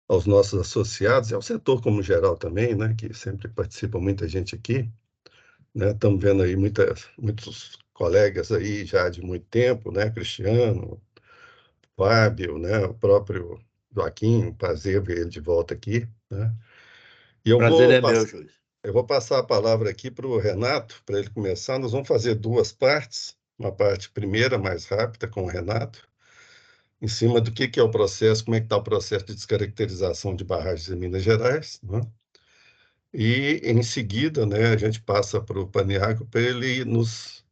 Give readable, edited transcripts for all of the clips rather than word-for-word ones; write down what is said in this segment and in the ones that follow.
aos nossos associados e ao setor como geral também, né, que sempre participa muita gente aqui, né? Estamos vendo aí muitos colegas aí já de muito tempo, né? Cristiano, Fábio, né? O próprio Joaquim, um prazer ver ele de volta aqui, né? E Prazer é meu, Júlio. eu vou passar a palavra aqui para o Renato, para ele começar. Nós vamos fazer duas partes, uma parte primeira, mais rápida, com o Renato, em cima do que é o processo, como é que está o processo de descaracterização de barragens em Minas Gerais, né? E, em seguida, né, a gente passa para o Paniagua para ele nos,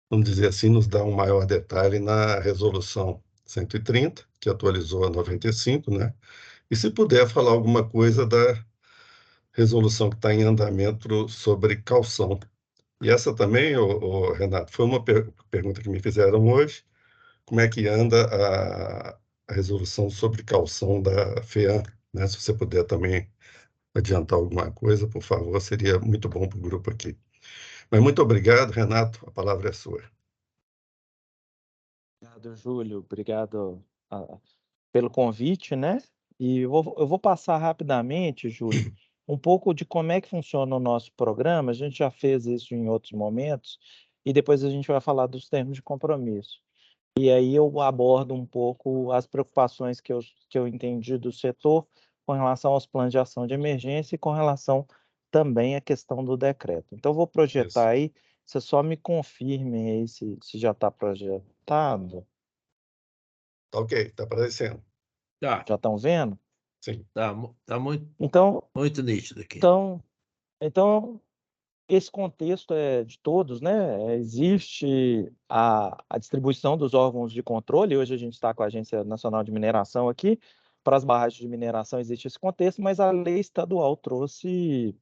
vamos dizer assim, nos dar um maior detalhe na resolução 130, que atualizou a 95, né? E se puder falar alguma coisa da resolução que está em andamento sobre calção. E essa também, Renato, foi uma pergunta que me fizeram hoje, como é que anda a resolução sobre calção da FEAM, né? Se você puder também adiantar alguma coisa, por favor, seria muito bom para o grupo aqui. Mas muito obrigado, Renato, a palavra é sua. Obrigado, Júlio. Obrigado pelo convite, né? E eu vou passar rapidamente, Júlio, um pouco de como é que funciona o nosso programa. A gente já fez isso em outros momentos, e depois a gente vai falar dos termos de compromisso. E aí eu abordo um pouco as preocupações que eu entendi do setor com relação aos planos de ação de emergência e com relação também à questão do decreto. Então, eu vou projetar Isso. aí, você só me confirme aí se já está projetado. Tá ok, está aparecendo. Tá, Já estão vendo? Sim. tá muito, Então, muito nítido aqui. então, então esse contexto é de todos, né? Existe a distribuição dos órgãos de controle. Hoje a gente está com a Agência Nacional de Mineração aqui. Para as barragens de mineração existe esse contexto, mas a lei estadual trouxe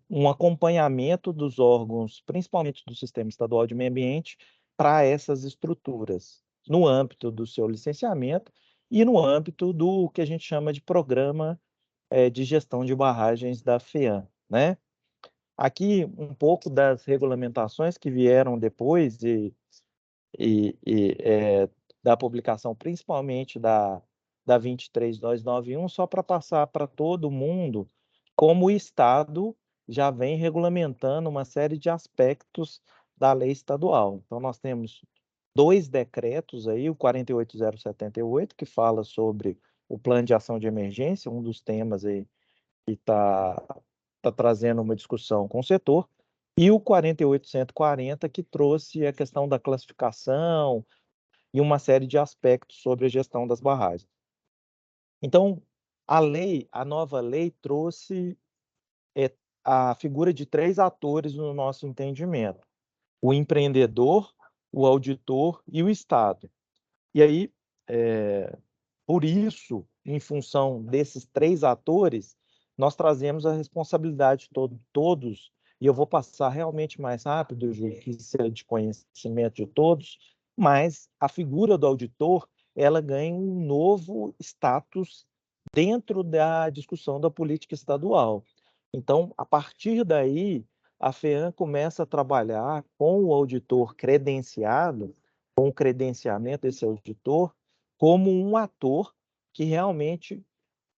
um acompanhamento dos órgãos, principalmente do Sistema Estadual de Meio Ambiente, para essas estruturas, no âmbito do seu licenciamento e no âmbito do que a gente chama de Programa de Gestão de Barragens da FEAM, né? Aqui, um pouco das regulamentações que vieram depois da publicação, principalmente da 23291, só para passar para todo mundo como o Estado já vem regulamentando uma série de aspectos da lei estadual. Então, nós temos dois decretos aí, o 48078, que fala sobre o plano de ação de emergência, um dos temas aí que está trazendo uma discussão com o setor, e o 48140, que trouxe a questão da classificação e uma série de aspectos sobre a gestão das barragens. Então, a nova lei trouxe a figura de três atores no nosso entendimento: o empreendedor, o auditor e o Estado. E aí, por isso, em função desses três atores, nós trazemos a responsabilidade de todos, e eu vou passar realmente mais rápido, Júlio, que isso é de conhecimento de todos, mas a figura do auditor, ela ganha um novo status dentro da discussão da política estadual. Então, a partir daí, a FEAM começa a trabalhar com o auditor credenciado, com o credenciamento desse auditor, como um ator que realmente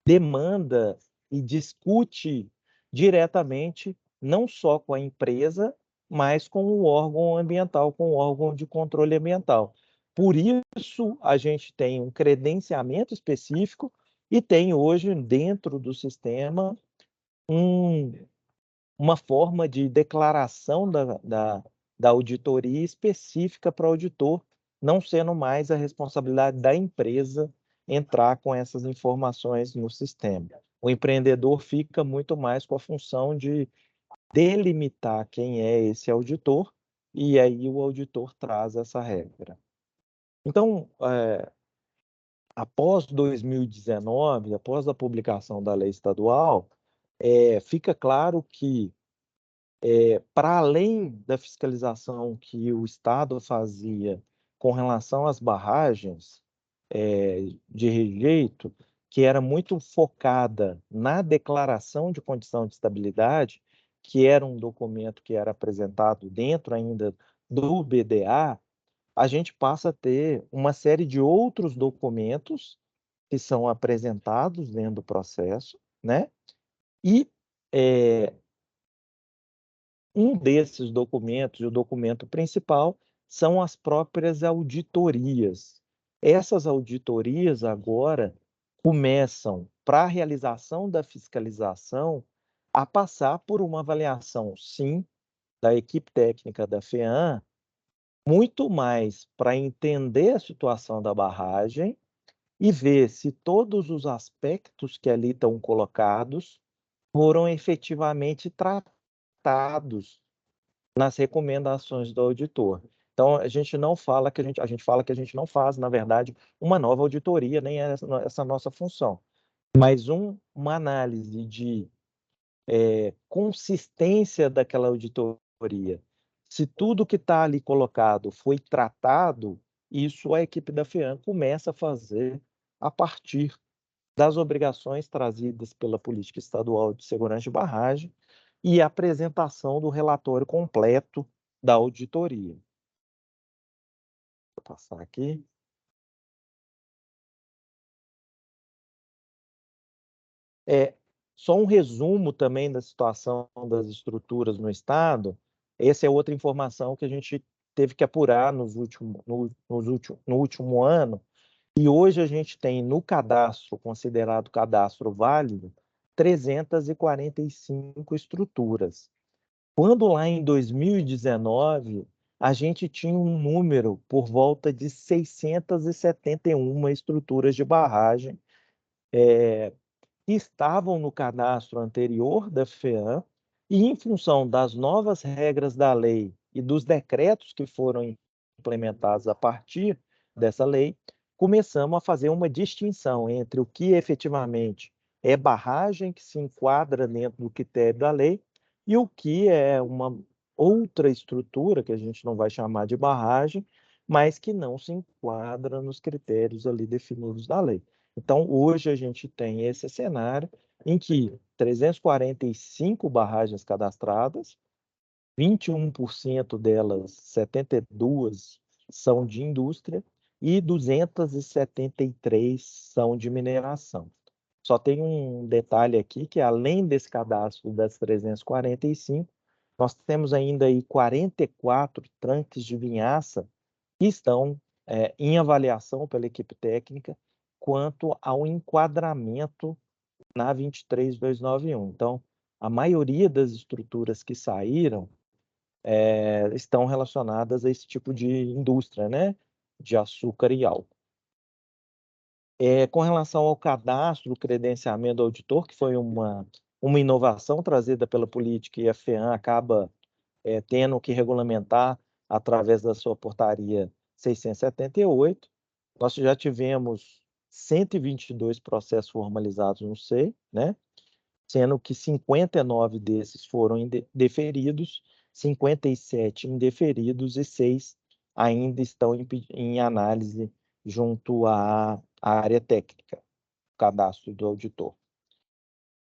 demanda e discute diretamente, não só com a empresa, mas com o órgão ambiental, com o órgão de controle ambiental. Por isso, a gente tem um credenciamento específico e tem hoje, dentro do sistema, uma forma de declaração da auditoria específica para o auditor, não sendo mais a responsabilidade da empresa entrar com essas informações no sistema. O empreendedor fica muito mais com a função de delimitar quem é esse auditor, e aí o auditor traz essa regra. Então, após 2019, após a publicação da lei estadual, fica claro que, para além da fiscalização que o Estado fazia com relação às barragens de rejeito, que era muito focada na declaração de condição de estabilidade, que era um documento que era apresentado dentro ainda do BDA, a gente passa a ter uma série de outros documentos que são apresentados dentro do processo, né? E um desses documentos, o documento principal, são as próprias auditorias. Essas auditorias agora começam, para a realização da fiscalização, a passar por uma avaliação, sim, da equipe técnica da FEAM, muito mais para entender a situação da barragem e ver se todos os aspectos que ali estão colocados foram efetivamente tratados nas recomendações do auditor. Então, a gente não fala que a gente fala que a gente não faz, na verdade, uma nova auditoria, nem essa nossa função, mas uma análise de consistência daquela auditoria. Se tudo que está ali colocado foi tratado, isso a equipe da FEAM começa a fazer a partir das obrigações trazidas pela Política Estadual de Segurança de Barragem e a apresentação do relatório completo da auditoria. Vou passar aqui. Só um resumo também da situação das estruturas no Estado. Essa é outra informação que a gente teve que apurar no último ano. E hoje a gente tem no cadastro, considerado cadastro válido, 345 estruturas. Quando lá em 2019, a gente tinha um número por volta de 671 estruturas de barragem que estavam no cadastro anterior da FEAM e, em função das novas regras da lei e dos decretos que foram implementados a partir dessa lei, começamos a fazer uma distinção entre o que efetivamente é barragem que se enquadra dentro do critério da lei e o que é uma outra estrutura, que a gente não vai chamar de barragem, mas que não se enquadra nos critérios ali definidos da lei. Então, hoje a gente tem esse cenário em que 345 barragens cadastradas, 21% delas, 72, são de indústria e 273 são de mineração. Só tem um detalhe aqui, que além desse cadastro das 345, nós temos ainda aí 44 tanques de vinhaça que estão em avaliação pela equipe técnica quanto ao enquadramento na 23291. Então, a maioria das estruturas que saíram estão relacionadas a esse tipo de indústria, né? De açúcar e álcool. Com relação ao cadastro, o credenciamento do auditor, que foi uma inovação trazida pela política e a FEAM acaba tendo que regulamentar através da sua portaria 678, nós já tivemos 122 processos formalizados no SEI, né? Sendo que 59 desses foram deferidos, 57 indeferidos e 6 ainda estão em análise junto à área técnica, cadastro do auditor.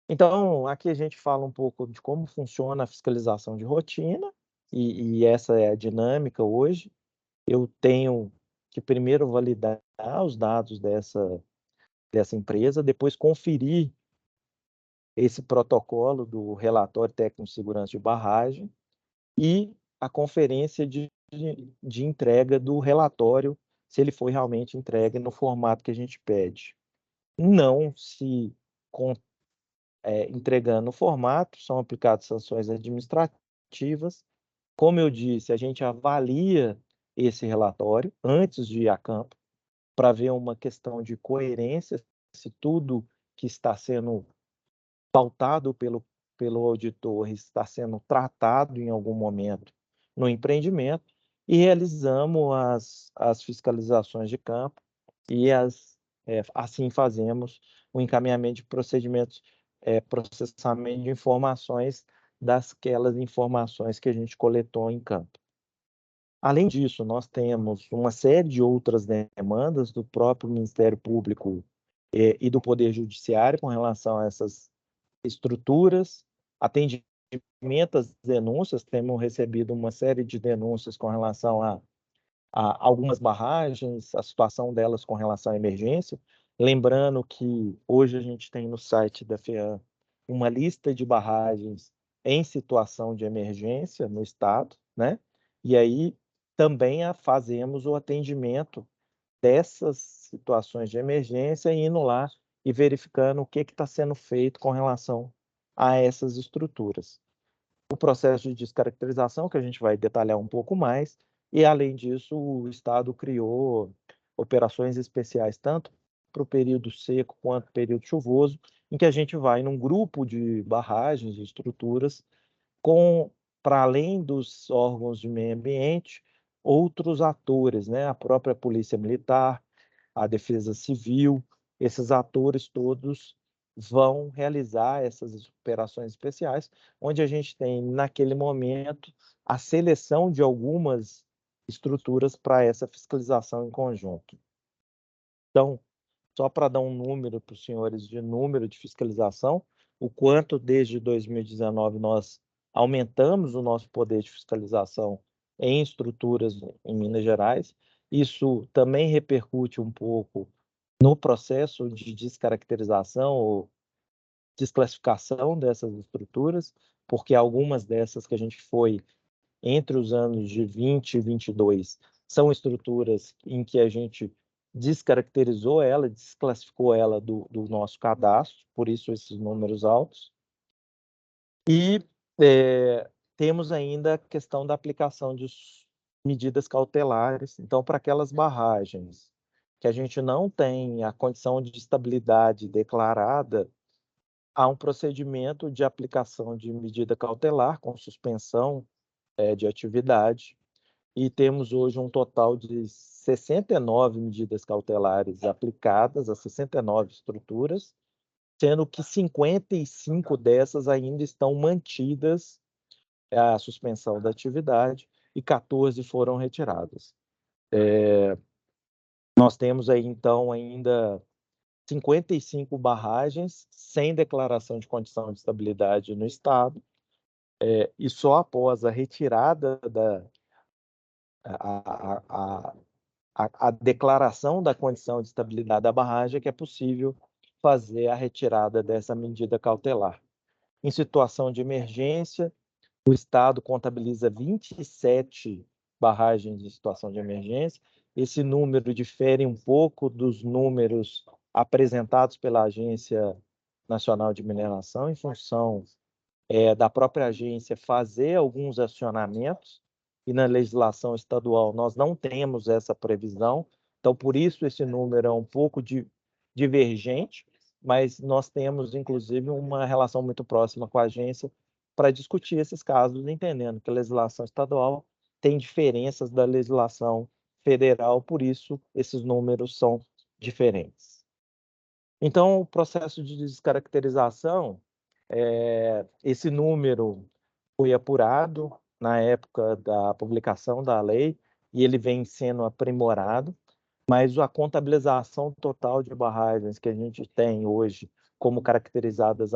Então, aqui a gente fala um pouco de como funciona a fiscalização de rotina, e essa é a dinâmica hoje. Eu tenho que primeiro validar os dados dessa empresa, depois conferir esse protocolo do relatório técnico de segurança de barragem e a conferência de entrega do relatório, se ele foi realmente entregue no formato que a gente pede. Não se entregando no formato, são aplicadas sanções administrativas. Como eu disse, a gente avalia esse relatório antes de ir a campo, para ver uma questão de coerência, se tudo que está sendo pautado pelo auditor está sendo tratado em algum momento no empreendimento, e realizamos as fiscalizações de campo e assim fazemos o encaminhamento de procedimentos, processamento de informações daquelas informações que a gente coletou em campo. Além disso, nós temos uma série de outras demandas do próprio Ministério Público e do Poder Judiciário com relação a essas estruturas, atendimento às denúncias. Temos recebido uma série de denúncias com relação a algumas barragens, a situação delas com relação à emergência. Lembrando que hoje a gente tem no site da FEAM uma lista de barragens em situação de emergência no estado, né? E aí também fazemos o atendimento dessas situações de emergência, indo lá e verificando o que está sendo feito com relação a essas estruturas. O processo de descaracterização, que a gente vai detalhar um pouco mais, e além disso, o Estado criou operações especiais, tanto para o período seco quanto período chuvoso, em que a gente vai num grupo de barragens, de estruturas, com, para além dos órgãos de meio ambiente, outros atores, né? A própria Polícia Militar, a Defesa Civil, esses atores todos vão realizar essas operações especiais, onde a gente tem, naquele momento, a seleção de algumas estruturas para essa fiscalização em conjunto. Então, só para dar um número para os senhores de número de fiscalização, o quanto desde 2019 nós aumentamos o nosso poder de fiscalização em estruturas em Minas Gerais. Isso também repercute um pouco no processo de descaracterização ou desclassificação dessas estruturas, porque algumas dessas que a gente foi entre os anos de 20 e 22 são estruturas em que a gente descaracterizou ela, desclassificou ela do nosso cadastro, por isso esses números altos. E temos ainda a questão da aplicação de medidas cautelares. Então, para aquelas barragens que a gente não tem a condição de estabilidade declarada, há um procedimento de aplicação de medida cautelar com suspensão de atividade, e temos hoje um total de 69 medidas cautelares aplicadas a 69 estruturas, sendo que 55 dessas ainda estão mantidas a suspensão da atividade e 14 foram retiradas. Nós temos aí, então, ainda 55 barragens sem declaração de condição de estabilidade no estado, e só após a retirada a declaração da condição de estabilidade da barragem que é possível fazer a retirada dessa medida cautelar. Em situação de emergência, o Estado contabiliza 27 barragens em situação de emergência. Esse número difere um pouco dos números apresentados pela Agência Nacional de Mineração, em função da própria agência fazer alguns acionamentos, e na legislação estadual nós não temos essa previsão, então por isso esse número é um pouco divergente, mas nós temos inclusive uma relação muito próxima com a agência para discutir esses casos, entendendo que a legislação estadual tem diferenças da legislação federal, por isso esses números são diferentes. Então, o processo de descaracterização, esse número foi apurado na época da publicação da lei e ele vem sendo aprimorado, mas a contabilização total de barragens que a gente tem hoje como caracterizadas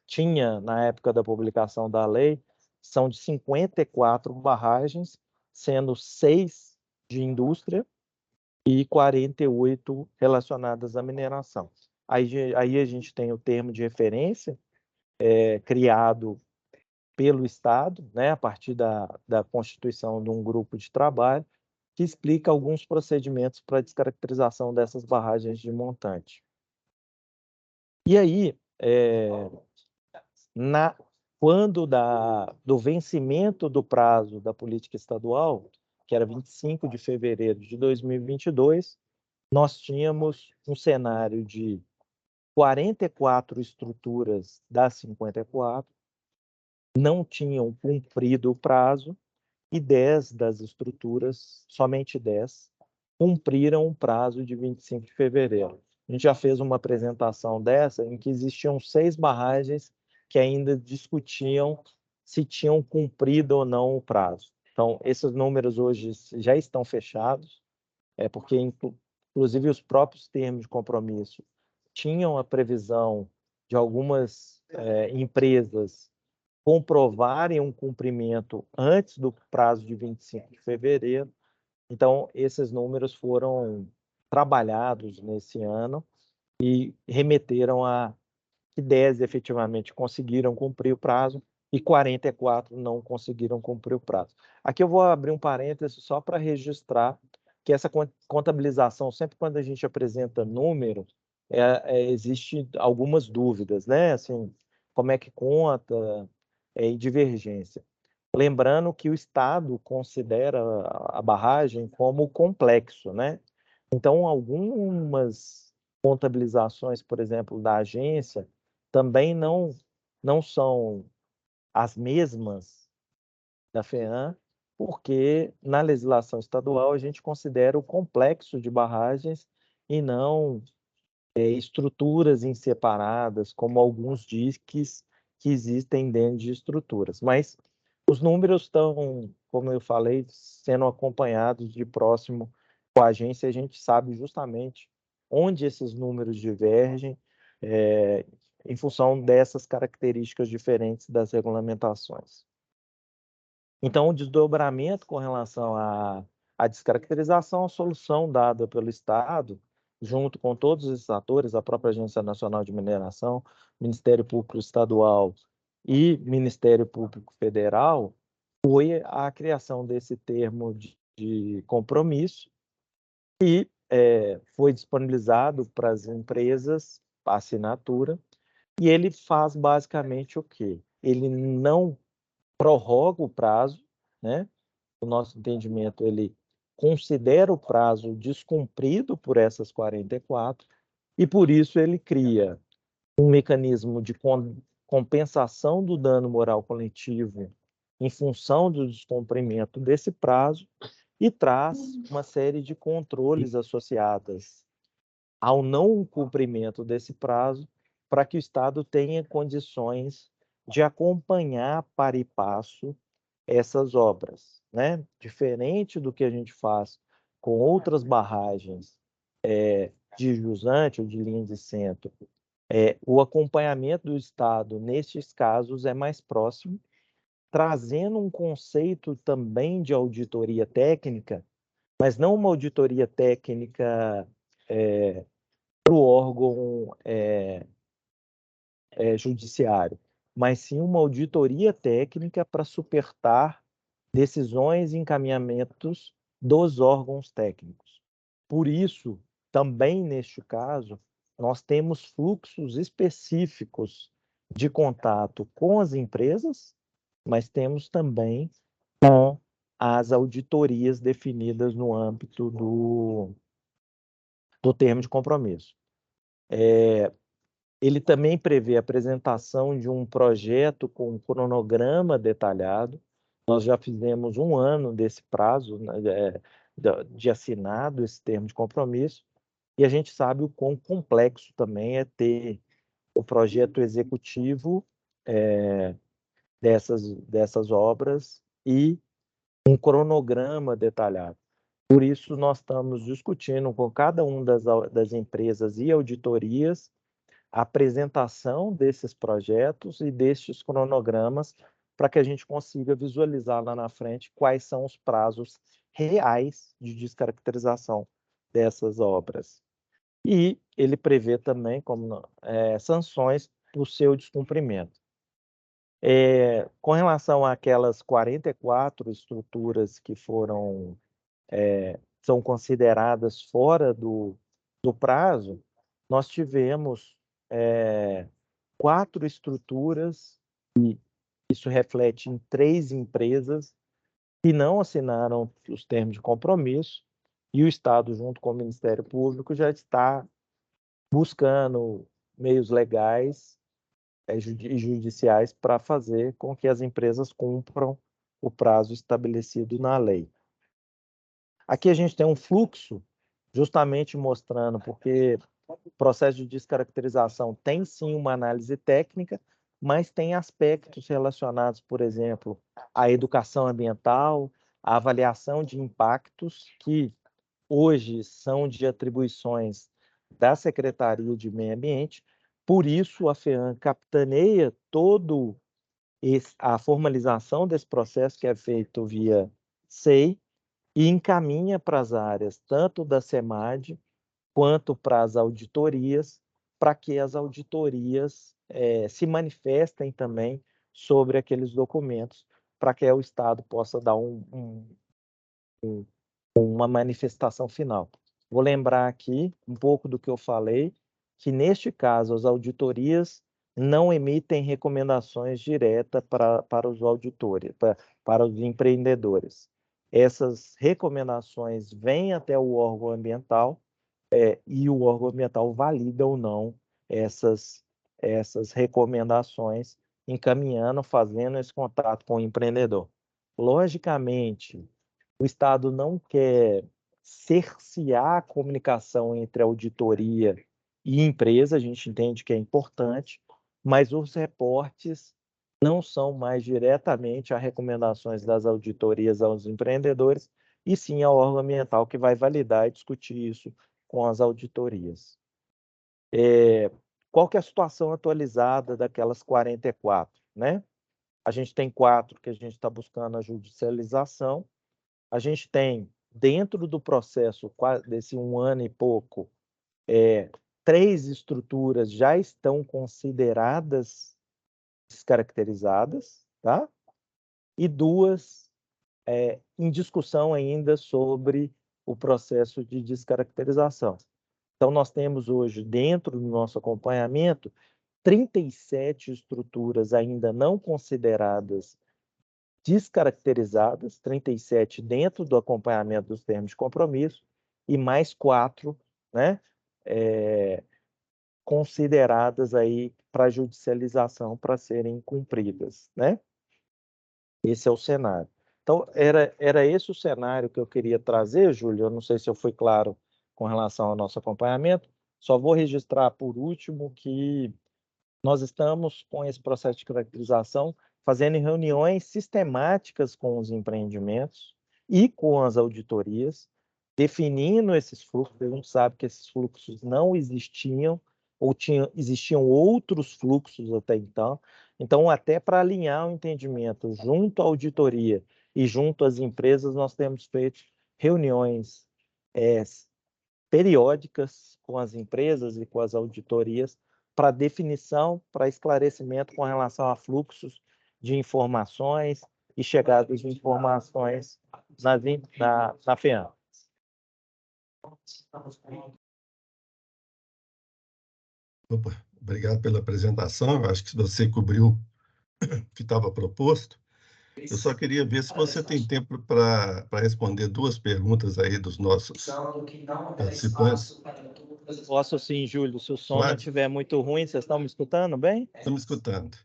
tinha na época da publicação da lei, são de 54 barragens, sendo 6 de indústria e 48 relacionadas à mineração. Aí a gente tem o termo de referência, criado pelo Estado, né, a partir da constituição de um grupo de trabalho, que explica alguns procedimentos para a descaracterização dessas barragens de montante. E aí, quando do vencimento do prazo da política estadual, que era 25 de fevereiro de 2022, nós tínhamos um cenário de 44 estruturas das 54 não tinham cumprido o prazo e 10 das estruturas, somente 10, cumpriram o prazo de 25 de fevereiro. A gente já fez uma apresentação dessa em que existiam 6 barragens que ainda discutiam se tinham cumprido ou não o prazo. Então, esses números hoje já estão fechados, porque inclusive os próprios termos de compromisso tinham a previsão de algumas empresas comprovarem um cumprimento antes do prazo de 25 de fevereiro. Então, esses números foram trabalhados nesse ano e remeteram a que 10 efetivamente conseguiram cumprir o prazo e 44 não conseguiram cumprir o prazo. Aqui eu vou abrir um parêntese só para registrar que essa contabilização, sempre quando a gente apresenta número, existe algumas dúvidas, né? Assim, como é que conta, e divergência. Lembrando que o Estado considera a barragem como complexo, né? Então, algumas contabilizações, por exemplo, da agência, também não são as mesmas da FEAM, porque na legislação estadual a gente considera o complexo de barragens e não estruturas em separadas, como alguns diques que existem dentro de estruturas. Mas os números estão, como eu falei, sendo acompanhados de próximo com a agência, a gente sabe justamente onde esses números divergem, em função dessas características diferentes das regulamentações. Então, o desdobramento com relação à descaracterização, a solução dada pelo Estado, junto com todos esses atores, a própria Agência Nacional de Mineração, Ministério Público Estadual e Ministério Público Federal, foi a criação desse termo de compromisso e foi disponibilizado para as empresas a assinatura, e ele faz basicamente o quê? Ele não prorroga o prazo, né? O nosso entendimento, ele considera o prazo descumprido por essas 44 e por isso ele cria um mecanismo de compensação do dano moral coletivo em função do descumprimento desse prazo e traz uma série de controles associados ao não cumprimento desse prazo para que o Estado tenha condições de acompanhar para e passo essas obras, né? Diferente do que a gente faz com outras barragens de jusante ou de linha de centro, o acompanhamento do Estado nestes casos é mais próximo, trazendo um conceito também de auditoria técnica, mas não uma auditoria técnica para o órgão judiciário, mas sim uma auditoria técnica para supertar decisões e encaminhamentos dos órgãos técnicos. Por isso, também neste caso, nós temos fluxos específicos de contato com as empresas, mas temos também com as auditorias definidas no âmbito do termo de compromisso. Ele também prevê a apresentação de um projeto com um cronograma detalhado. Nós já fizemos 1 ano desse prazo, né, de assinado esse termo de compromisso, e a gente sabe o quão complexo também é ter o projeto executivo dessas obras e um cronograma detalhado. Por isso, nós estamos discutindo com cada uma das empresas e auditorias a apresentação desses projetos e destes cronogramas para que a gente consiga visualizar lá na frente quais são os prazos reais de descaracterização dessas obras. E ele prevê também como sanções por seu descumprimento. Com relação àquelas 44 estruturas que são consideradas fora do prazo, nós tivemos 4 estruturas, e isso reflete em 3 empresas que não assinaram os termos de compromisso, e o Estado, junto com o Ministério Público, já está buscando meios legais e judiciais para fazer com que as empresas cumpram o prazo estabelecido na lei. Aqui a gente tem um fluxo justamente mostrando, porque o processo de descaracterização tem sim uma análise técnica, mas tem aspectos relacionados, por exemplo, à educação ambiental, à avaliação de impactos, que hoje são de atribuições da Secretaria de Meio Ambiente. Por isso, a FEAM capitaneia todo a formalização desse processo, que é feito via SEI, e encaminha para as áreas tanto da SEMAD quanto para as auditorias para que as auditorias se manifestem também sobre aqueles documentos, para que o Estado possa dar uma manifestação final. Vou lembrar aqui um pouco do que eu falei, que neste caso as auditorias não emitem recomendações diretas para os auditores, para os empreendedores. Essas recomendações vêm até o órgão ambiental e o órgão ambiental valida ou não essas recomendações, encaminhando, fazendo esse contato com o empreendedor. Logicamente, o Estado não quer cercear a comunicação entre auditoria e empresa, a gente entende que é importante, mas os reportes não são mais diretamente as recomendações das auditorias aos empreendedores, e sim ao órgão ambiental que vai validar e discutir isso com as auditorias. Qual que é a situação atualizada daquelas 44, né? A gente tem 4 que a gente está buscando a judicialização. A gente tem, dentro do processo desse 1 ano e pouco, 3 estruturas já estão consideradas descaracterizadas, tá? E 2 em discussão ainda sobre o processo de descaracterização. Então, nós temos hoje, dentro do nosso acompanhamento, 37 estruturas ainda não consideradas descaracterizadas, 37 dentro do acompanhamento dos termos de compromisso, e mais 4, né, consideradas aí para judicialização, para serem cumpridas, né? Esse é o cenário. Então, era esse o cenário que eu queria trazer, Júlio. Eu não sei se eu fui claro com relação ao nosso acompanhamento. Só vou registrar, por último, que nós estamos com esse processo de caracterização fazendo reuniões sistemáticas com os empreendimentos e com as auditorias, definindo esses fluxos. A gente sabe que esses fluxos não existiam, ou existiam outros fluxos até então. Então, até para alinhar o entendimento junto à auditoria e junto às empresas, nós temos feito reuniões periódicas com as empresas e com as auditorias para definição, para esclarecimento com relação a fluxos de informações e chegadas de informações na FEAM. Opa, obrigado pela apresentação. Eu acho que você cobriu o que estava proposto. Eu só queria ver se você tem tempo para responder 2 perguntas aí dos nossos participantes. Posso sim, Júlio. Se o som Claro. não estiver muito ruim, vocês estão me escutando bem? Estamos escutando.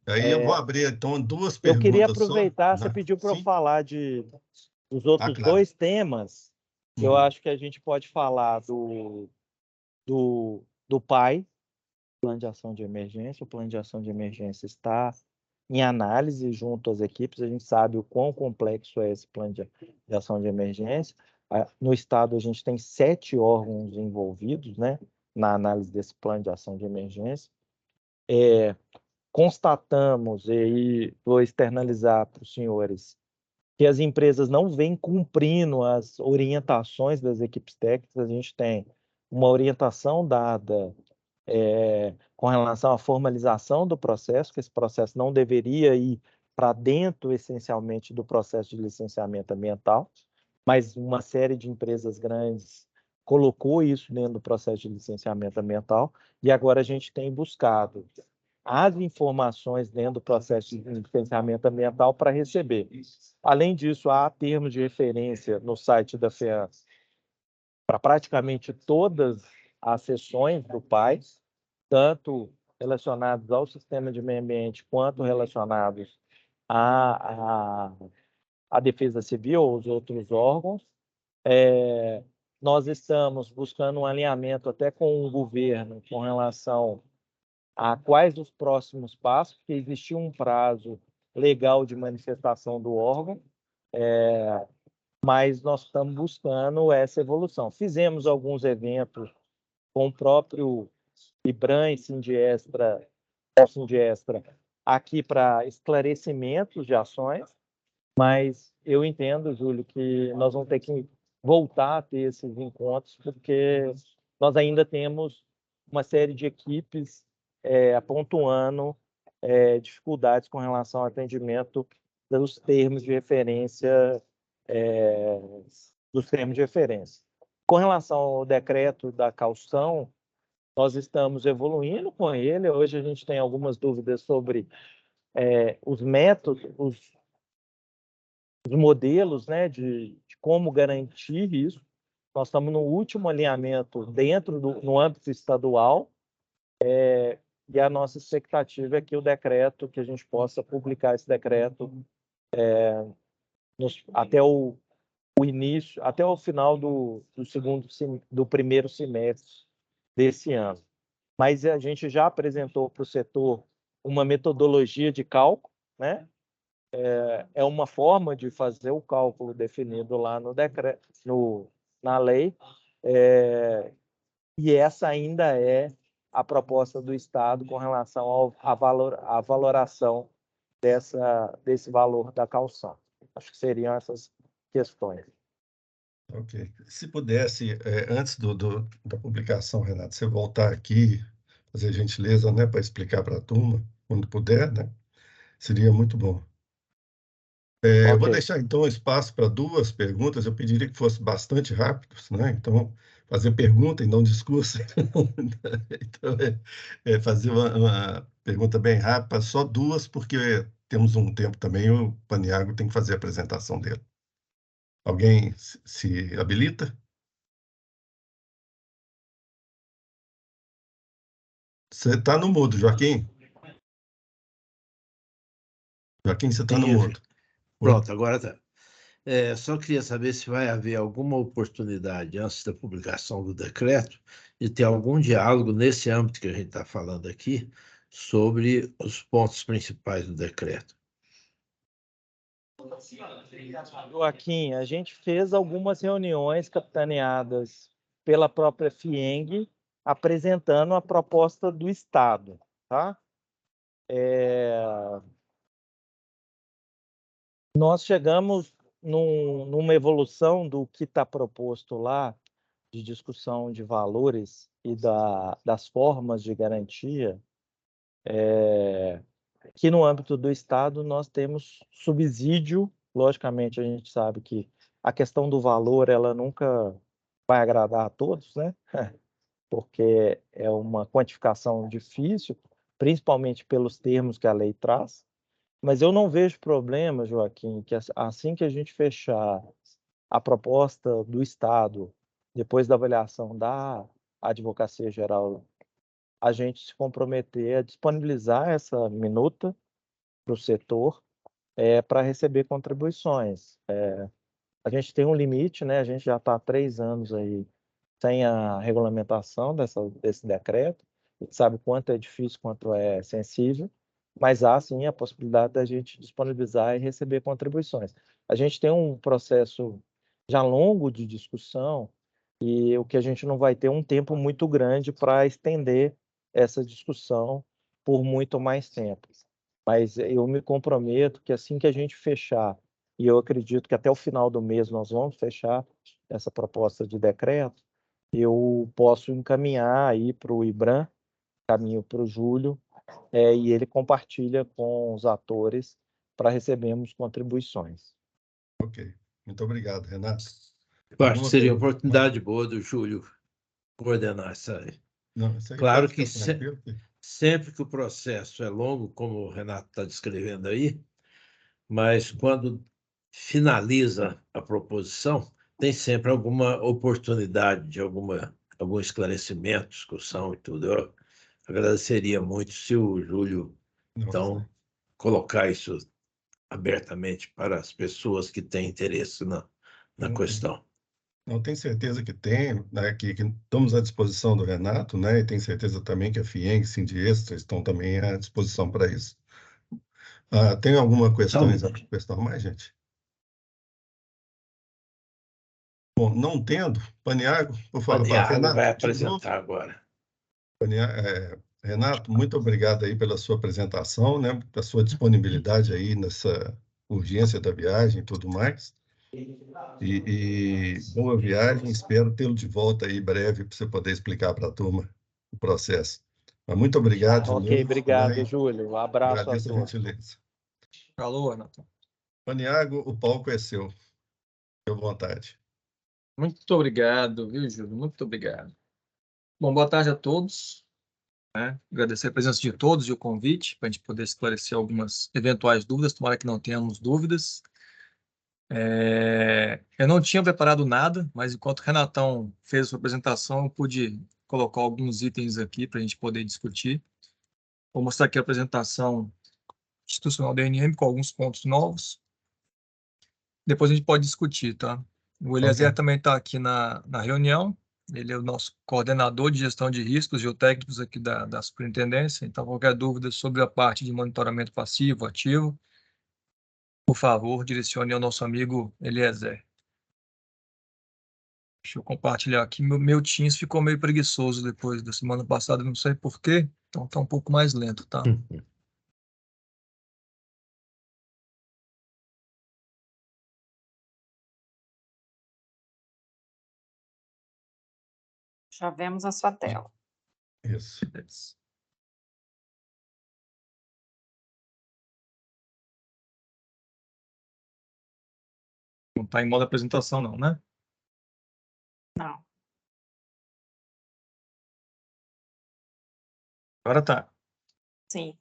Aí eu vou abrir, então, 2 Eu queria perguntas aproveitar, só, você né? pediu para eu Sim. falar dos outros Claro. 2 temas. Eu acho que a gente pode falar do PAI, Plano de Ação de Emergência. O Plano de Ação de Emergência está em análise junto às equipes. A gente sabe o quão complexo é esse Plano de Ação de Emergência. No Estado, a gente tem 7 órgãos envolvidos, né, na análise desse Plano de Ação de Emergência. Constatamos, e aí vou externalizar para os senhores, que as empresas não vêm cumprindo as orientações das equipes técnicas. A gente tem uma orientação dada com relação à formalização do processo, que esse processo não deveria ir para dentro, essencialmente, do processo de licenciamento ambiental, mas uma série de empresas grandes colocou isso dentro do processo de licenciamento ambiental, e agora a gente tem buscado as informações dentro do processo de licenciamento ambiental para receber. Além disso, há termos de referência no site da FEAM para praticamente todas as seções do PAI, tanto relacionados ao sistema de meio ambiente quanto relacionados à defesa civil ou os outros órgãos. Nós estamos buscando um alinhamento até com o governo com relação a quais os próximos passos, porque existia um prazo legal de manifestação do órgão, mas nós estamos buscando essa evolução. Fizemos alguns eventos com o próprio IBRAM e Sindiestra aqui para esclarecimentos de ações, mas eu entendo, Júlio, que nós vamos ter que voltar a ter esses encontros, porque nós ainda temos uma série de equipes pontuando dificuldades com relação ao atendimento dos termos de referência, Com relação ao decreto da caução, nós estamos evoluindo com ele. Hoje a gente tem algumas dúvidas sobre os métodos, os modelos, né, de como garantir isso. Nós estamos no último alinhamento no âmbito estadual, e a nossa expectativa é que que a gente possa publicar esse decreto até o início, até o final do primeiro semestre desse ano. Mas a gente já apresentou para o setor uma metodologia de cálculo, né? É uma forma de fazer o cálculo definido lá no decreto, na lei, e essa ainda é a proposta do Estado com relação à valoração desse valor da caução. Acho que seriam essas questões. Ok. Se pudesse, antes da publicação, Renato, você voltar aqui, fazer a gentileza, né, para explicar para a turma, quando puder, né? Seria muito bom. Eu vou deixar, então, espaço para 2 perguntas. Eu pediria que fosse bastante rápidos, né? Então, fazer pergunta e não discurso. Então, fazer uma pergunta bem rápida, só 2, porque temos um tempo também, o Paniagua tem que fazer a apresentação dele. Alguém se habilita? Você está no mudo, Joaquim. Joaquim, você está no mudo. Pronto, agora está. Só queria saber se vai haver alguma oportunidade, antes da publicação do decreto, de ter algum diálogo nesse âmbito que a gente está falando aqui, sobre os pontos principais do decreto. Joaquim, a gente fez algumas reuniões capitaneadas pela própria FIENG, apresentando a proposta do Estado, tá? Nós chegamos numa evolução do que está proposto lá, de discussão de valores e das formas de garantia, que no âmbito do Estado nós temos subsídio. Logicamente, a gente sabe que a questão do valor ela nunca vai agradar a todos, né? Porque é uma quantificação difícil, principalmente pelos termos que a lei traz. Mas eu não vejo problema, Joaquim, que assim que a gente fechar a proposta do Estado, depois da avaliação da Advocacia Geral, a gente se comprometer a disponibilizar essa minuta para o setor para receber contribuições. A gente tem um limite, né? A gente já está há 3 anos aí sem a regulamentação desse decreto. A gente sabe quanto é difícil, quanto é sensível, mas há sim a possibilidade da gente disponibilizar e receber contribuições. A gente tem um processo já longo de discussão e o que a gente não vai ter um tempo muito grande para estender essa discussão por muito mais tempo. Mas eu me comprometo que assim que a gente fechar, e eu acredito que até o final do mês nós vamos fechar essa proposta de decreto, eu posso encaminhar aí para o IBRAM, caminho para o Júlio, e ele compartilha com os atores para recebermos contribuições. Ok. Muito obrigado, Renato. Eu acho que seria uma oportunidade boa do Júlio coordenar isso aí. Não, isso aí claro pode que ficar tranquilo. sempre que o processo é longo, como o Renato está descrevendo aí, mas quando finaliza a proposição, tem sempre alguma oportunidade de algum esclarecimento, discussão e tudo. Eu agradeceria muito se o Júlio, então, colocar isso abertamente para as pessoas que têm interesse na questão. Não, tenho certeza que tem, né, que estamos à disposição do Renato, né, e tenho certeza também que a FIENG, Sindextra estão também à disposição para isso. Tem alguma questão mais, gente? Bom, não tendo, Paniagua, por favor, Paniagua vai Renato, apresentar agora. Renato, muito obrigado aí pela sua apresentação, né, pela sua disponibilidade aí nessa urgência da viagem e tudo mais. E boa viagem, espero tê-lo de volta aí breve para você poder explicar para a turma. o processo. Mas muito obrigado de Ok, novo, obrigado, né? Júlio. Um abraço a Agradeço a todos. gentileza. Falou, Renato. Paniago, o palco é seu. Fique à vontade. Muito obrigado, viu, Júlio? Muito obrigado. Bom, boa tarde a todos. Agradecer a presença de todos e o convite para a gente poder esclarecer algumas eventuais dúvidas. Tomara que não tenhamos dúvidas. Eu não tinha preparado nada, mas enquanto o Renatão fez a sua apresentação, eu pude colocar alguns itens aqui para a gente poder discutir. Vou mostrar aqui a apresentação institucional da ANM com alguns pontos novos. Depois a gente pode discutir, tá? O Eliezer Ok. também está aqui na reunião. Ele é o nosso coordenador de gestão de riscos geotécnicos aqui da Superintendência. Então, qualquer dúvida sobre a parte de monitoramento passivo, ativo, por favor, direcione ao nosso amigo Eliezer. Deixa eu compartilhar aqui. Meu Teams ficou meio preguiçoso depois da semana passada, não sei por quê. Então, está um pouco mais lento, tá? Já vemos a sua tela. Isso. Beleza. Não está em modo apresentação, não, né? Não. Agora tá. Sim.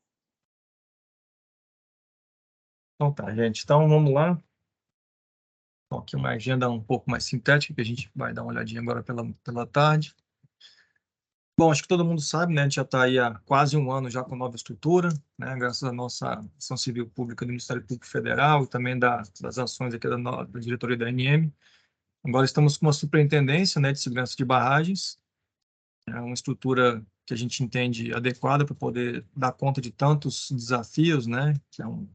Então tá, gente. Então vamos lá. Então, aqui uma agenda um pouco mais sintética, que a gente vai dar uma olhadinha agora pela tarde. Bom, acho que todo mundo sabe, né? A gente já está aí há quase um ano já com nova estrutura, né? Graças à nossa ação civil pública do Ministério Público Federal e também das ações aqui da diretoria da ANM. Agora estamos com uma superintendência, né, de segurança de barragens. É uma estrutura que a gente entende adequada para poder dar conta de tantos desafios, né? Que é um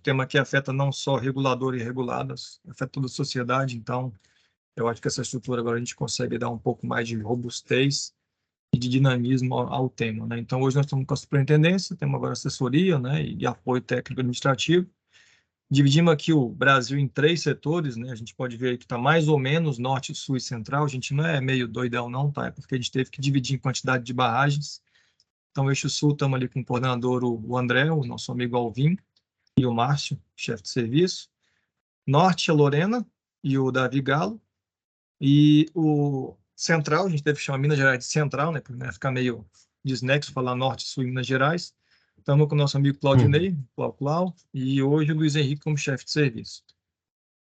tema que afeta não só regulador e reguladas, afeta toda a sociedade. Então, eu acho que essa estrutura agora a gente consegue dar um pouco mais de robustez e de dinamismo ao tema, né? Então, hoje nós estamos com a superintendência, temos agora assessoria, né, e apoio técnico administrativo. Dividimos aqui o Brasil em 3 setores, né? A gente pode ver que está mais ou menos norte, sul e central. A gente não é meio doidão, não, tá? É porque a gente teve que dividir em quantidade de barragens. Então, eixo sul, estamos ali com o coordenador, o André, o nosso amigo Alvim, e o Márcio, chefe de serviço. Norte, a Lorena e o Davi Galo. E o central, a gente deve chamar Minas Gerais de central, né? Porque ficar meio desnexo falar norte, sul e Minas Gerais. Estamos com o nosso amigo Claudinei, Clau, e hoje o Luiz Henrique como chefe de serviço.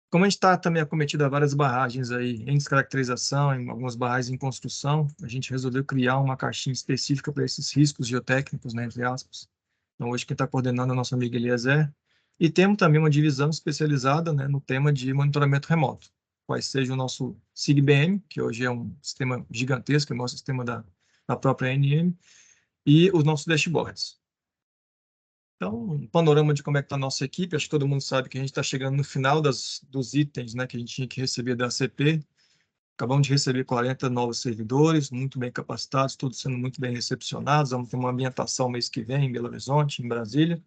Como a gente está também acometido a várias barragens aí em descaracterização, em algumas barragens em construção, a gente resolveu criar uma caixinha específica para esses riscos geotécnicos, né, entre aspas. Então, hoje quem está coordenando é o nosso amigo Eliezer. E temos também uma divisão especializada, né, no tema de monitoramento remoto, qual seja o nosso SIG-BM, que hoje é um sistema gigantesco, é o nosso sistema da própria ANM, e os nossos dashboards. Então, um panorama de como é que está a nossa equipe. Acho que todo mundo sabe que a gente está chegando no final dos itens, né, que a gente tinha que receber da ACP. Acabamos de receber 40 novos servidores, muito bem capacitados, todos sendo muito bem recepcionados. Vamos ter uma ambientação mês que vem em Belo Horizonte, em Brasília.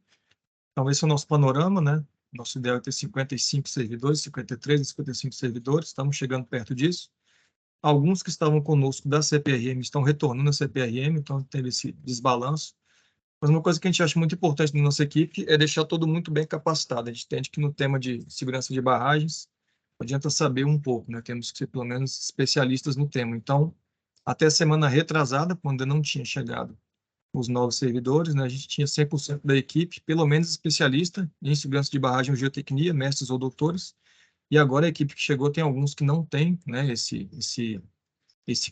Então, esse é o nosso panorama, né? Nosso ideal é ter 55 servidores, 53 e 55 servidores. Estamos chegando perto disso. Alguns que estavam conosco da CPRM estão retornando à CPRM, então teve esse desbalanço. Mas uma coisa que a gente acha muito importante na nossa equipe é deixar todo muito bem capacitado. A gente entende que no tema de segurança de barragens, não adianta saber um pouco, né? Temos que ser pelo menos especialistas no tema. Então, até a semana retrasada, quando não tinha chegado os novos servidores, né, a gente tinha 100% da equipe, pelo menos especialista em segurança de barragem ou geotecnia, mestres ou doutores. E agora a equipe que chegou tem alguns que não têm, né, esse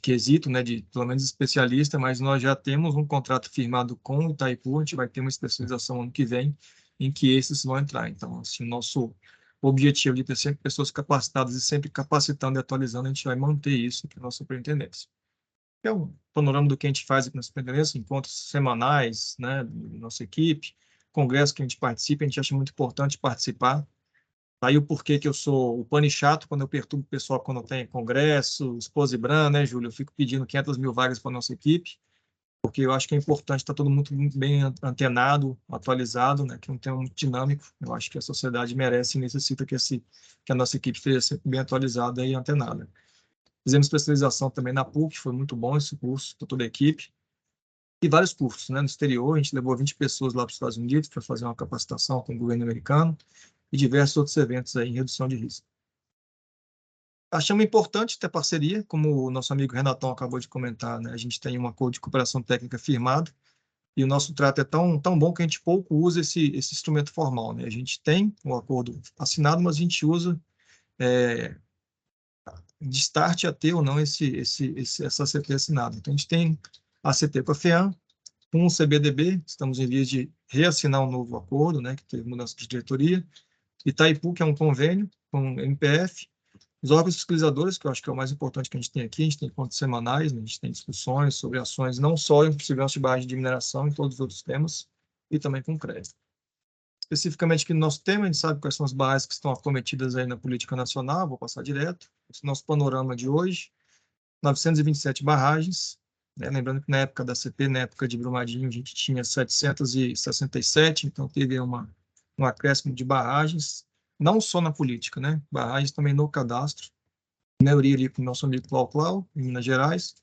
quesito, né, de pelo menos especialista, mas nós já temos um contrato firmado com o Itaipu, a gente vai ter uma especialização ano que vem, em que esses vão entrar. Então, assim, nosso objetivo de ter sempre pessoas capacitadas e sempre capacitando e atualizando, a gente vai manter isso aqui na nossa superintendência. É um panorama do que a gente faz aqui na superintendência, encontros semanais, né, nossa equipe, congresso que a gente participa, a gente acha muito importante participar. Aí o porquê que eu sou o pane chato quando eu perturbo o pessoal quando tem congresso, Exposibran, né, Júlio? Eu fico pedindo 500 mil vagas para a nossa equipe, porque eu acho que é importante estar todo mundo muito bem antenado, atualizado, né, que é um tema muito dinâmico. Eu acho que a sociedade merece e necessita que a nossa equipe esteja sempre bem atualizada e antenada. Fizemos especialização também na PUC, foi muito bom esse curso para toda a equipe. e vários cursos, né? No exterior, a gente levou 20 pessoas lá para os Estados Unidos para fazer uma capacitação com o governo americano e diversos outros eventos aí em redução de risco. Achamos importante ter parceria, como o nosso amigo Renatão acabou de comentar, né? A gente tem um acordo de cooperação técnica firmado e o nosso trato é tão bom que a gente pouco usa esse instrumento formal, né? A gente tem um acordo assinado, mas a gente usa de start a ter ou não essa CT assinada. Então, a gente tem a CT com a FEAM, com o CBDB, estamos em vias de reassinar um novo acordo, né, que teve mudança de diretoria, Itaipu, que é um convênio com o MPF, os órgãos fiscalizadores, que eu acho que é o mais importante que a gente tem aqui, a gente tem encontros semanais, né, a gente tem discussões sobre ações, não só em segurança de barragem de mineração, em todos os outros temas, e também com crédito. Especificamente aqui no nosso tema, a gente sabe quais são as barragens que estão acometidas aí na política nacional, vou passar direto. Esse é o nosso panorama de hoje, 927 barragens, né? Lembrando que na época da CP, na época de Brumadinho, a gente tinha 767, então teve um acréscimo de barragens, não só na política, né? Barragens também no cadastro, na maioria ali com o nosso amigo Clau, em Minas Gerais,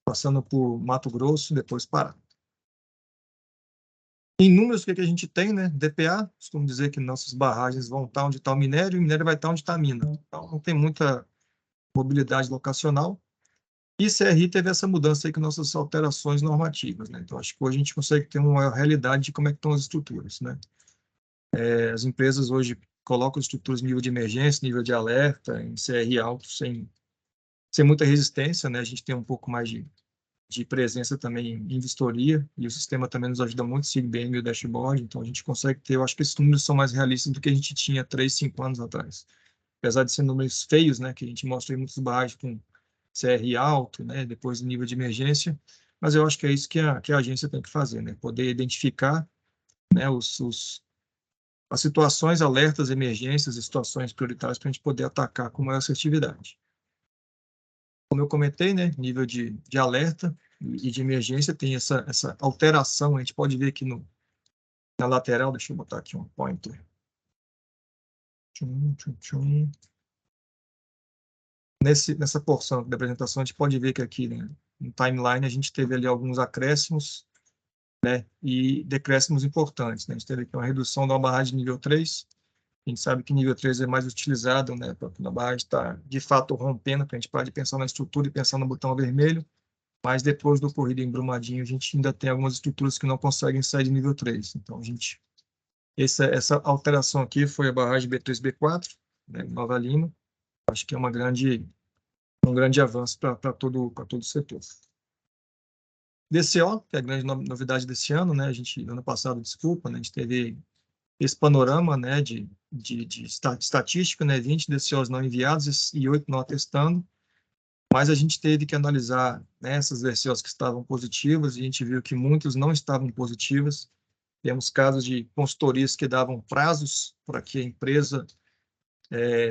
passando por Mato Grosso, depois Pará. Em números, o que a gente tem, né? DPA, costumo dizer que nossas barragens vão estar onde está o minério e o minério vai estar onde está a mina. Então, não tem muita mobilidade locacional. E CRI teve essa mudança aí com nossas alterações normativas, né? Então, acho que hoje a gente consegue ter uma realidade de como é que estão as estruturas, né? As empresas hoje colocam estruturas em nível de emergência, nível de alerta, em CRI alto, sem muita resistência, né? A gente tem um pouco mais de presença também em vistoria, e o sistema também nos ajuda muito, o SIGBM e o dashboard, então a gente consegue ter, eu acho que esses números são mais realistas do que a gente tinha 3, 5 anos atrás. Apesar de ser números feios, né, que a gente mostra aí muitos barragens com CR alto, né, depois do nível de emergência, mas eu acho que é isso que a agência tem que fazer, né, poder identificar, né, as situações, alertas, emergências e situações prioritárias para a gente poder atacar com maior assertividade. Como eu comentei, né, nível de alerta e de emergência tem essa alteração, a gente pode ver aqui na lateral, deixa eu botar aqui um pointer. Nessa porção da apresentação, a gente pode ver que aqui, né, no timeline, a gente teve ali alguns acréscimos, né, e decréscimos importantes, né? A gente teve aqui uma redução da barragem nível 3, a gente sabe que nível 3 é mais utilizado, né, porque a barragem está, de fato, rompendo, para a gente parar de pensar na estrutura e pensar no botão vermelho, mas depois do ocorrido em Brumadinho, a gente ainda tem algumas estruturas que não conseguem sair de nível 3. Então, essa alteração aqui foi a barragem B3, B4, né, Nova Lima. Acho que é um grande avanço para todo o setor. DCO, que é a grande novidade desse ano, né? Ano passado, desculpa, né? A gente teve esse panorama, né, de estatística, né, 20 DCOs não enviados e 8 não atestando, mas a gente teve que analisar, né, essas DCOs que estavam positivas e a gente viu que muitas não estavam positivas. Temos casos de consultorias que davam prazos para que a empresa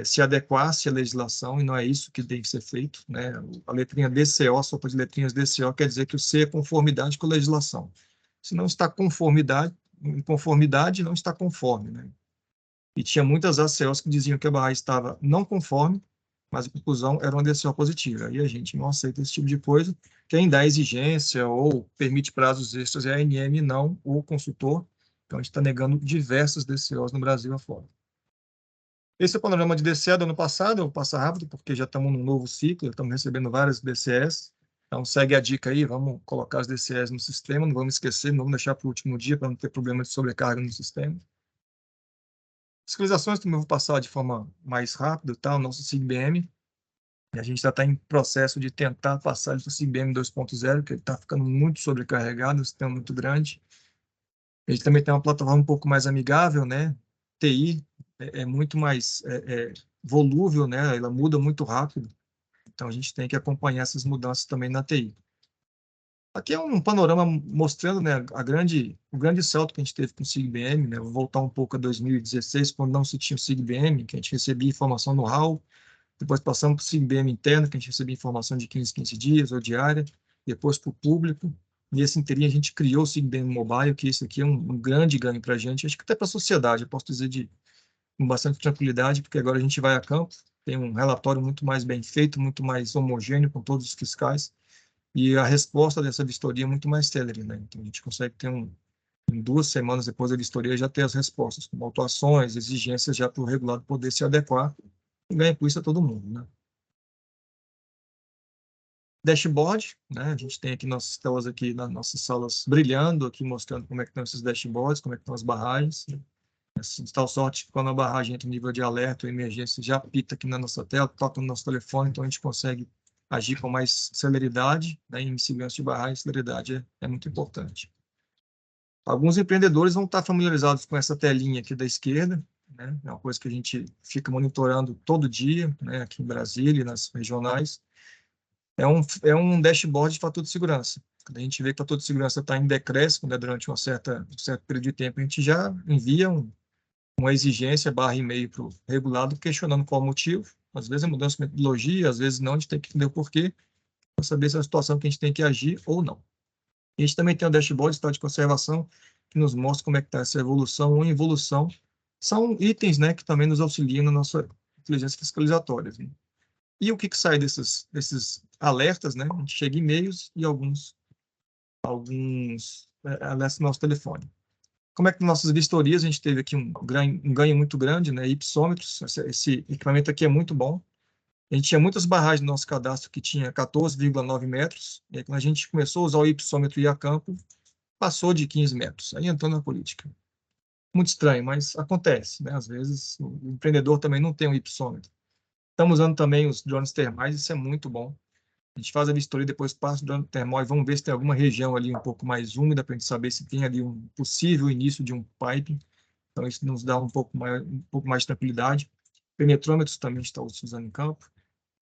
se adequasse à legislação, e não é isso que tem que ser feito, né? A letrinha DCO, sopa de letrinhas DCO, quer dizer que o C é conformidade com a legislação. Se não está em conformidade, não está conforme, né? E tinha muitas ACOs que diziam que a barragem estava não conforme, mas a conclusão era uma DCO positiva. E a gente não aceita esse tipo de coisa. Quem dá exigência ou permite prazos extras é a ANM, não o consultor. Então, a gente está negando diversas DCOs no Brasil afora. Esse é o panorama de DCE do ano passado, eu vou passar rápido, porque já estamos num novo ciclo, estamos recebendo várias DCEs. Então, segue a dica aí, vamos colocar as DCEs no sistema, não vamos esquecer, não vamos deixar para o último dia, para não ter problema de sobrecarga no sistema. Fiscalizações também vou passar de forma mais rápida, tá? O nosso SIGBM, a gente já está em processo de tentar passar do SIGBM 2.0, que ele está ficando muito sobrecarregado, o sistema é muito grande. A gente também tem uma plataforma um pouco mais amigável, né? TI é muito mais volúvel, né? Ela muda muito rápido. Então, a gente tem que acompanhar essas mudanças também na TI. Aqui é um panorama mostrando, né, o grande salto que a gente teve com o SIGBM, né? Vou voltar um pouco a 2016, quando não se tinha o SIGBM, que a gente recebia informação no RAW, depois passamos para o SIGBM interno, que a gente recebia informação de 15 dias ou diária, depois para o público. Nesse interim, a gente criou o SIGBM Mobile, que isso aqui é um grande ganho para a gente, acho que até para a sociedade, eu posso dizer com bastante tranquilidade, porque agora a gente vai a campo, tem um relatório muito mais bem feito, muito mais homogêneo com todos os fiscais, e a resposta dessa vistoria é muito mais célere, né? Então, a gente consegue ter em 2 semanas depois da vistoria, já ter as respostas, com autuações, exigências já para o regulado poder se adequar e ganha com isso a todo mundo, né? Dashboard, né? A gente tem aqui nossas telas aqui nas nossas salas brilhando, aqui mostrando como é que estão esses dashboards, como é que estão as barragens, né? De tal sorte que quando a barragem entra em nível de alerta ou emergência, já apita aqui na nossa tela, toca no nosso telefone, então a gente consegue agir com mais celeridade, né? Em segurança de barragem, celeridade é muito importante. Alguns empreendedores vão estar familiarizados com essa telinha aqui da esquerda, né? É uma coisa que a gente fica monitorando todo dia, né? Aqui em Brasília, nas regionais. É um dashboard de fator de segurança. Quando a gente vê que o fator de segurança está em decréscimo, né? Durante um certo período de tempo, a gente já envia uma exigência /e-mail para o regulado questionando qual o motivo. Às vezes é mudança de metodologia, às vezes não, a gente tem que entender o porquê, para saber se é uma situação que a gente tem que agir ou não. A gente também tem o dashboard de estado de conservação, que nos mostra como é que está essa evolução ou involução. São itens, né, que também nos auxiliam na nossa inteligência fiscalizatória. Né? E o que sai desses alertas, né? A gente chega em e-mails e alguns alertas no nosso telefone. Como é que nas nossas vistorias a gente teve aqui um ganho muito grande, né? Ipsômetros, esse equipamento aqui é muito bom. A gente tinha muitas barragens no nosso cadastro que tinha 14,9 metros, e aí quando a gente começou a usar o ipsômetro e ir a campo, passou de 15 metros. Aí entrou na política. Muito estranho, mas acontece, né? Às vezes o empreendedor também não tem um ipsômetro. Estamos usando também os drones termais, isso é muito bom. A gente faz a vistoria, depois passa o drone termal e vamos ver se tem alguma região ali um pouco mais úmida para a gente saber se tem ali um possível início de um piping. Então, isso nos dá um pouco mais de tranquilidade. Penetrômetros também está usando em campo.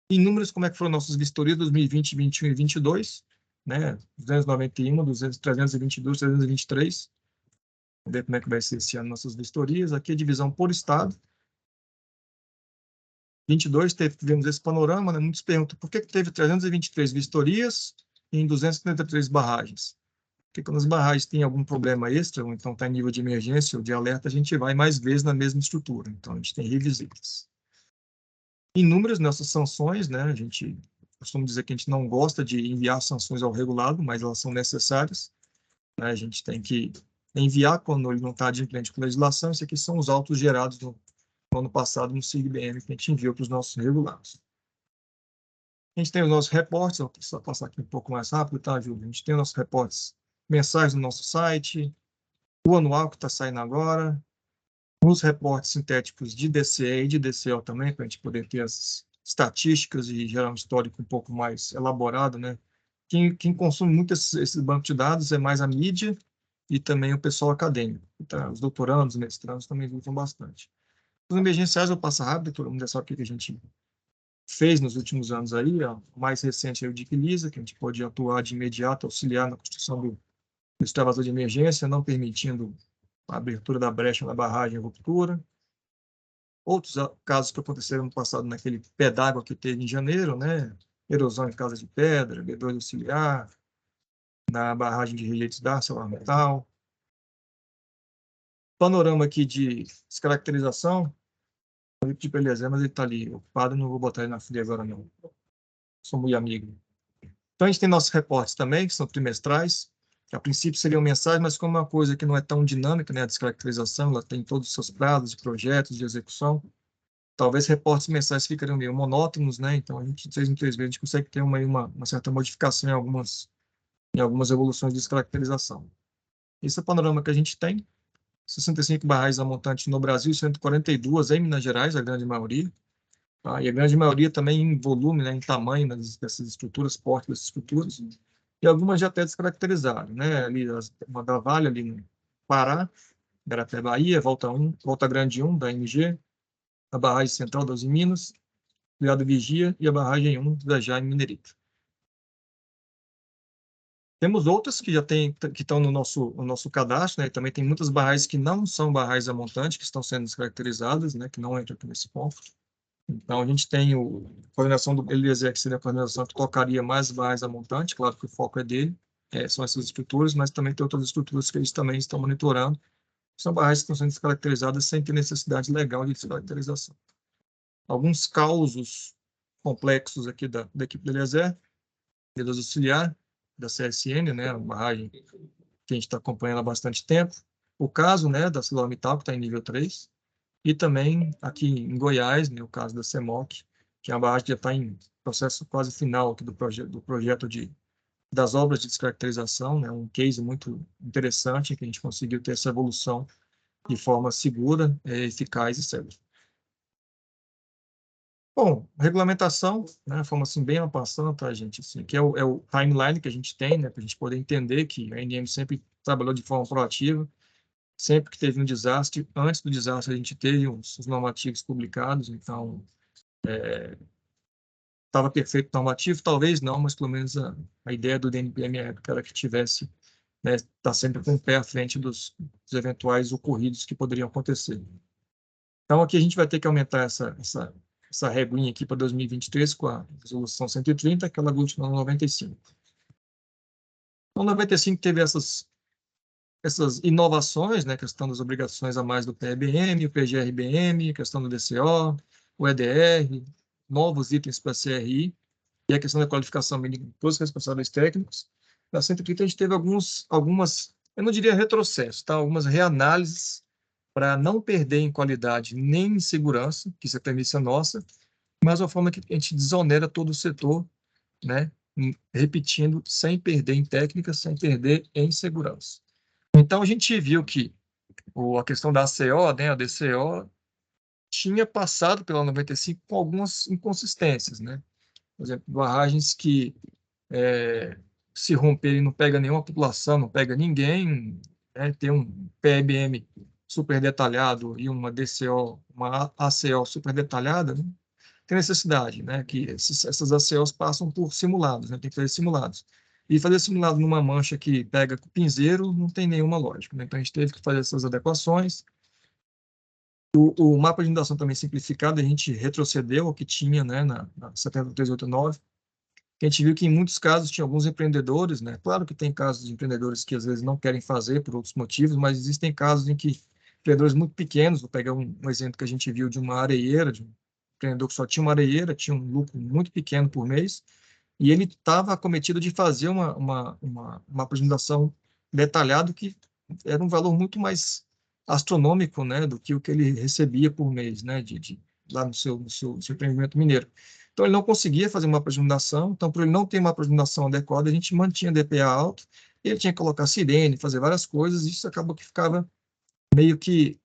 Em números, como é que foram nossas vistorias 2020, 2021 e 2022, né? 291, 322, 323. Vamos ver como é que vai ser esse ano nossas vistorias. Aqui a divisão por estado. 22 tivemos esse panorama, né? Muitos perguntam por que teve 323 vistorias em 273 barragens. Porque quando as barragens têm algum problema extra, ou então está em nível de emergência ou de alerta, a gente vai mais vezes na mesma estrutura. Então, a gente tem revisitas. Em números, nessas sanções, né? A gente costuma dizer que a gente não gosta de enviar sanções ao regulado, mas elas são necessárias. Né? A gente tem que enviar quando ele não está adimplente com legislação. Esses aqui são os autos gerados no ano passado no SIG-BM, que a gente enviou para os nossos regulados. A gente tem os nossos reportes, vou só passar aqui um pouco mais rápido, tá, Júlio? A gente tem os nossos reportes mensais no nosso site, o anual que está saindo agora, os reportes sintéticos de DCE e de DCL também, para a gente poder ter as estatísticas e gerar um histórico um pouco mais elaborado, né? Quem consome muito esse banco de dados é mais a mídia e também o pessoal acadêmico. Então, os doutorandos, mestrandos também usam bastante. Os emergenciais eu passo rápido, todo mundo já sabe o que a gente fez nos últimos anos aí. O mais recente é o DIC Lisa, que a gente pode atuar de imediato, auxiliar na construção do extravasor de emergência, não permitindo a abertura da brecha na barragem e ruptura. Outros casos que aconteceram no passado, naquele pé d'água que teve em janeiro, né? Erosão em casa de pedra, B2 auxiliar, na barragem de Rejeitos da ArcelorMittal. Panorama aqui de descaracterização. Eu pedi para ele dizer, mas ele está ali ocupado, não vou botar ele na fria agora não. Sou muito amigo. Então, a gente tem nossos reportes também, que são trimestrais, que a princípio seriam mensais, mas como é uma coisa que não é tão dinâmica, né, a descaracterização, ela tem todos os seus prazos de projetos, de execução, talvez reportes mensais ficariam meio monótonos, né, então a gente, de 6 em 3 meses, a gente consegue ter uma certa modificação em algumas evoluções de descaracterização. Esse é o panorama que a gente tem. 65 barragens a montante no Brasil, 142 em Minas Gerais, a grande maioria. Tá? E a grande maioria também em volume, né, em tamanho dessas estruturas, porte dessas estruturas. E algumas já até descaracterizaram, né? Ali, uma da Vale, ali no Pará, Garapé, Bahia, Volta Grande 1, da MG, a barragem central das Minas, Criado Vigia e a barragem 1 da Jaime Minerita. Temos outras que que estão no nosso cadastro, né? Também tem muitas barragens que não são barragens a montante, que estão sendo descaracterizadas, né? Que não entram aqui nesse ponto. Então, a gente tem a coordenação do Eliezer, que seria a coordenação que tocaria mais barragens a montante, claro que o foco é dele, são essas estruturas, mas também tem outras estruturas que eles também estão monitorando. São barragens que estão sendo descaracterizadas sem ter necessidade legal de descaracterização. Alguns causos complexos aqui da equipe do Eliezer. medula auxiliar da CSN, né, uma barragem que a gente está acompanhando há bastante tempo. O caso, né, da ArcelorMittal, que está em nível 3, e também aqui em Goiás, né, o caso da CEMOC, que é uma barragem que já está em processo quase final aqui do projeto das obras de descaracterização, né, um case muito interessante que a gente conseguiu ter essa evolução de forma segura, eficaz e célere. Bom, regulamentação, né, de forma assim bem passando, tá, gente, assim, que é o timeline que a gente tem, né, para a gente poder entender que a ANM sempre trabalhou de forma proativa, sempre que teve um desastre, antes do desastre a gente teve os normativos publicados, então estava perfeito normativo, talvez não, mas pelo menos a ideia do DNPM era que tivesse, né, tá sempre com o pé à frente dos eventuais ocorridos que poderiam acontecer. Então aqui a gente vai ter que aumentar essa reguinha aqui para 2023 com a resolução 130, que ela continua no 95. Então, 95 teve essas inovações, né, questão das obrigações a mais do PEBM, o PGRBM, questão do DCO, o EDR, novos itens para a CRI, e a questão da qualificação mínima dos responsáveis técnicos. Na 130 a gente teve algumas, eu não diria retrocessos, tá? Algumas reanálises para não perder em qualidade nem em segurança, que isso é premissa nossa, mas uma forma que a gente desonera todo o setor, né? Repetindo, sem perder em técnica, sem perder em segurança. Então, a gente viu que a questão da ACO, né, a DCO, tinha passado pela 95 com algumas inconsistências, né? Por exemplo, barragens que se romperem não pega nenhuma população, não pega ninguém, né? Tem um PEBM super detalhado e uma DCO, uma ACO super detalhada, né? Tem necessidade, né? Que essas ACOs passam por simulados, né? Tem que fazer simulados. E fazer simulado numa mancha que pega com pinzeiro não tem nenhuma lógica, né? Então a gente teve que fazer essas adequações. O mapa de inundação também simplificado, a gente retrocedeu ao que tinha, né, na 70389, que a gente viu que em muitos casos tinha alguns empreendedores, né? Claro que tem casos de empreendedores que às vezes não querem fazer por outros motivos, mas existem casos em que empreendedores muito pequenos, vou pegar um exemplo que a gente viu de uma areieira, de um empreendedor que só tinha uma areieira, tinha um lucro muito pequeno por mês, e ele estava acometido de fazer uma apresentação detalhada que era um valor muito mais astronômico, né, do que o que ele recebia por mês, né, lá no seu empreendimento mineiro. Então, ele não conseguia fazer uma apresentação, então, por ele não ter uma apresentação adequada, a gente mantinha DPA alto, ele tinha que colocar sirene, fazer várias coisas, e isso acabou que ficava meio que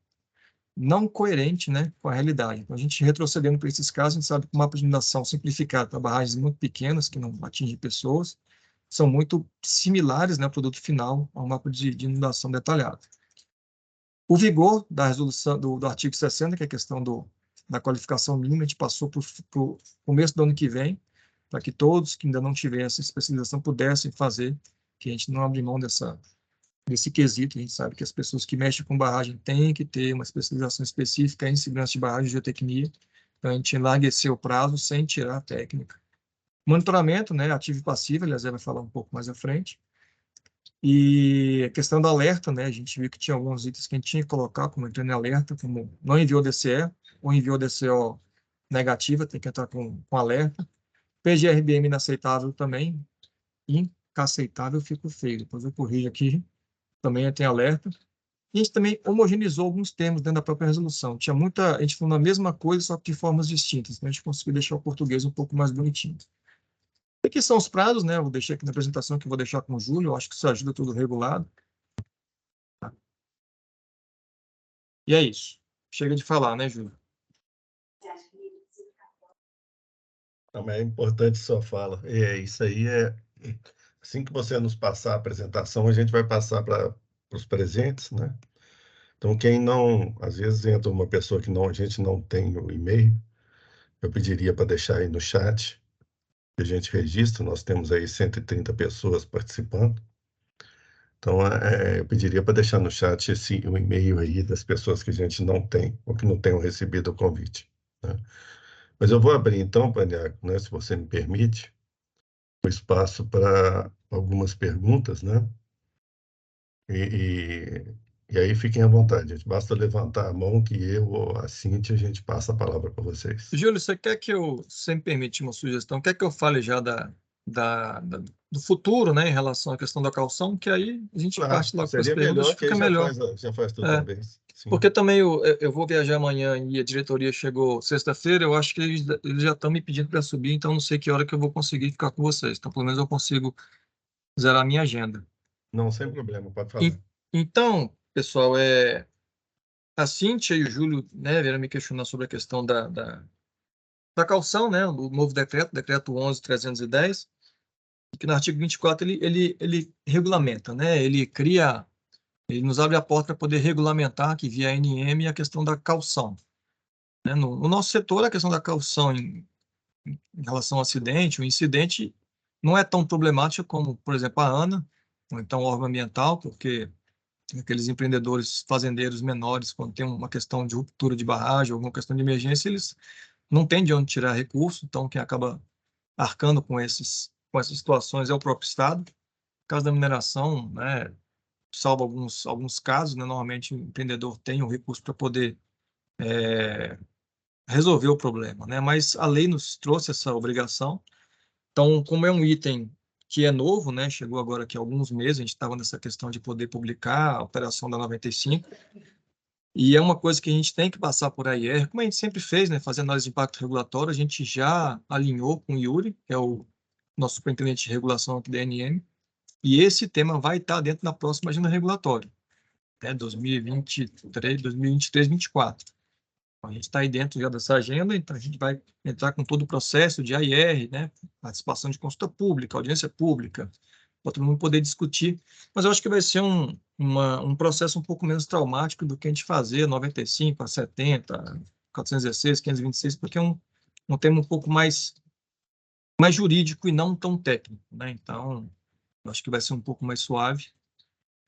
não coerente, né, com a realidade. Então, a gente retrocedendo para esses casos, a gente sabe que uma apresentação simplificada para barragens muito pequenas, que não atingem pessoas, são muito similares, né, ao produto final, ao mapa de inundação detalhado. O vigor da resolução do artigo 60, que é a questão da qualificação mínima, a gente passou para o começo do ano que vem, para que todos que ainda não tiverem essa especialização pudessem fazer, que a gente não abre mão desse quesito. A gente sabe que as pessoas que mexem com barragem têm que ter uma especialização específica em segurança de barragem e geotecnia. Então, a gente enlargueceu o prazo sem tirar a técnica. Monitoramento, né, ativo e passivo, aliás, vai falar um pouco mais à frente. E a questão do alerta, né, a gente viu que tinha alguns itens que a gente tinha que colocar como entrando em alerta, como não enviou DCE, ou enviou DCO negativa, tem que entrar com alerta. PGRBM inaceitável também, incaceitável, fico feio, depois eu corrijo aqui, também tem alerta. E a gente também homogeneizou alguns termos dentro da própria resolução. Tinha a gente falou a mesma coisa, só que de formas distintas. Então, a gente conseguiu deixar o português um pouco mais bonitinho. Aqui são os prazos, né? Eu vou deixar aqui na apresentação, que eu vou deixar com o Júlio. Eu acho que isso ajuda tudo regulado. Tá. E é isso. Chega de falar, né, Júlio? Também é importante sua fala. Isso aí assim que você nos passar a apresentação, a gente vai passar para os presentes, né? Então, quem não, às vezes entra uma pessoa que a gente não tem o e-mail, eu pediria para deixar aí no chat, que a gente registra, nós temos aí 130 pessoas participando. Então, eu pediria para deixar no chat o e-mail aí das pessoas que a gente não tem, ou que não tenham recebido o convite, né? Mas eu vou abrir então, Paniago, né, se você me permite, o espaço para algumas perguntas, né? E aí fiquem à vontade, gente. Basta levantar a mão que eu ou a Cíntia, a gente passa a palavra para vocês. Júlio, você quer que você me permite uma sugestão? Quer que eu fale já do futuro, né, em relação à questão da calção, que aí a gente Claro, parte logo para as seria perguntas, melhor que fica aí melhor. já faz tudo É. uma vez. Sim. Porque também eu vou viajar amanhã e a diretoria chegou sexta-feira, eu acho que eles já estão me pedindo para subir, então não sei que hora que eu vou conseguir ficar com vocês. Então, pelo menos eu consigo zerar a minha agenda. Não, sem problema, pode E- falar. então, pessoal, a Cíntia e o Júlio, né, vieram me questionar sobre a questão da calção, né, o novo decreto 11.310, que no artigo 24 ele regulamenta, né, ele nos abre a porta para poder regulamentar aqui via ANM a questão da calção. Né? No nosso setor, a questão da calção em relação ao acidente, o incidente não é tão problemático como, por exemplo, a ANA, ou então o órgão ambiental, porque aqueles empreendedores fazendeiros menores, quando tem uma questão de ruptura de barragem, alguma questão de emergência, eles não têm de onde tirar recurso, então quem acaba arcando com essas situações é o próprio Estado. No caso da mineração, né, salvo alguns casos, né, normalmente o empreendedor tem o recurso para poder resolver o problema, né? Mas a lei nos trouxe essa obrigação. Então, como é um item que é novo, né? Chegou agora aqui há alguns meses, a gente estava nessa questão de poder publicar a operação da 95, e é uma coisa que a gente tem que passar por AIR, como a gente sempre fez, né? Fazer análise de impacto regulatório, a gente já alinhou com o Yuri, que é o nosso superintendente de regulação aqui da ANM, e esse tema vai estar dentro da próxima agenda regulatória, né? 2023, 2024. A gente está aí dentro já dessa agenda, então a gente vai entrar com todo o processo de AIR, né? Participação de consulta pública, audiência pública, para todo mundo poder discutir. Mas eu acho que vai ser um processo um pouco menos traumático do que a gente fazer 95, a 70, 416, 526, porque é um tema um pouco mais jurídico e não tão técnico, né? Então, eu acho que vai ser um pouco mais suave.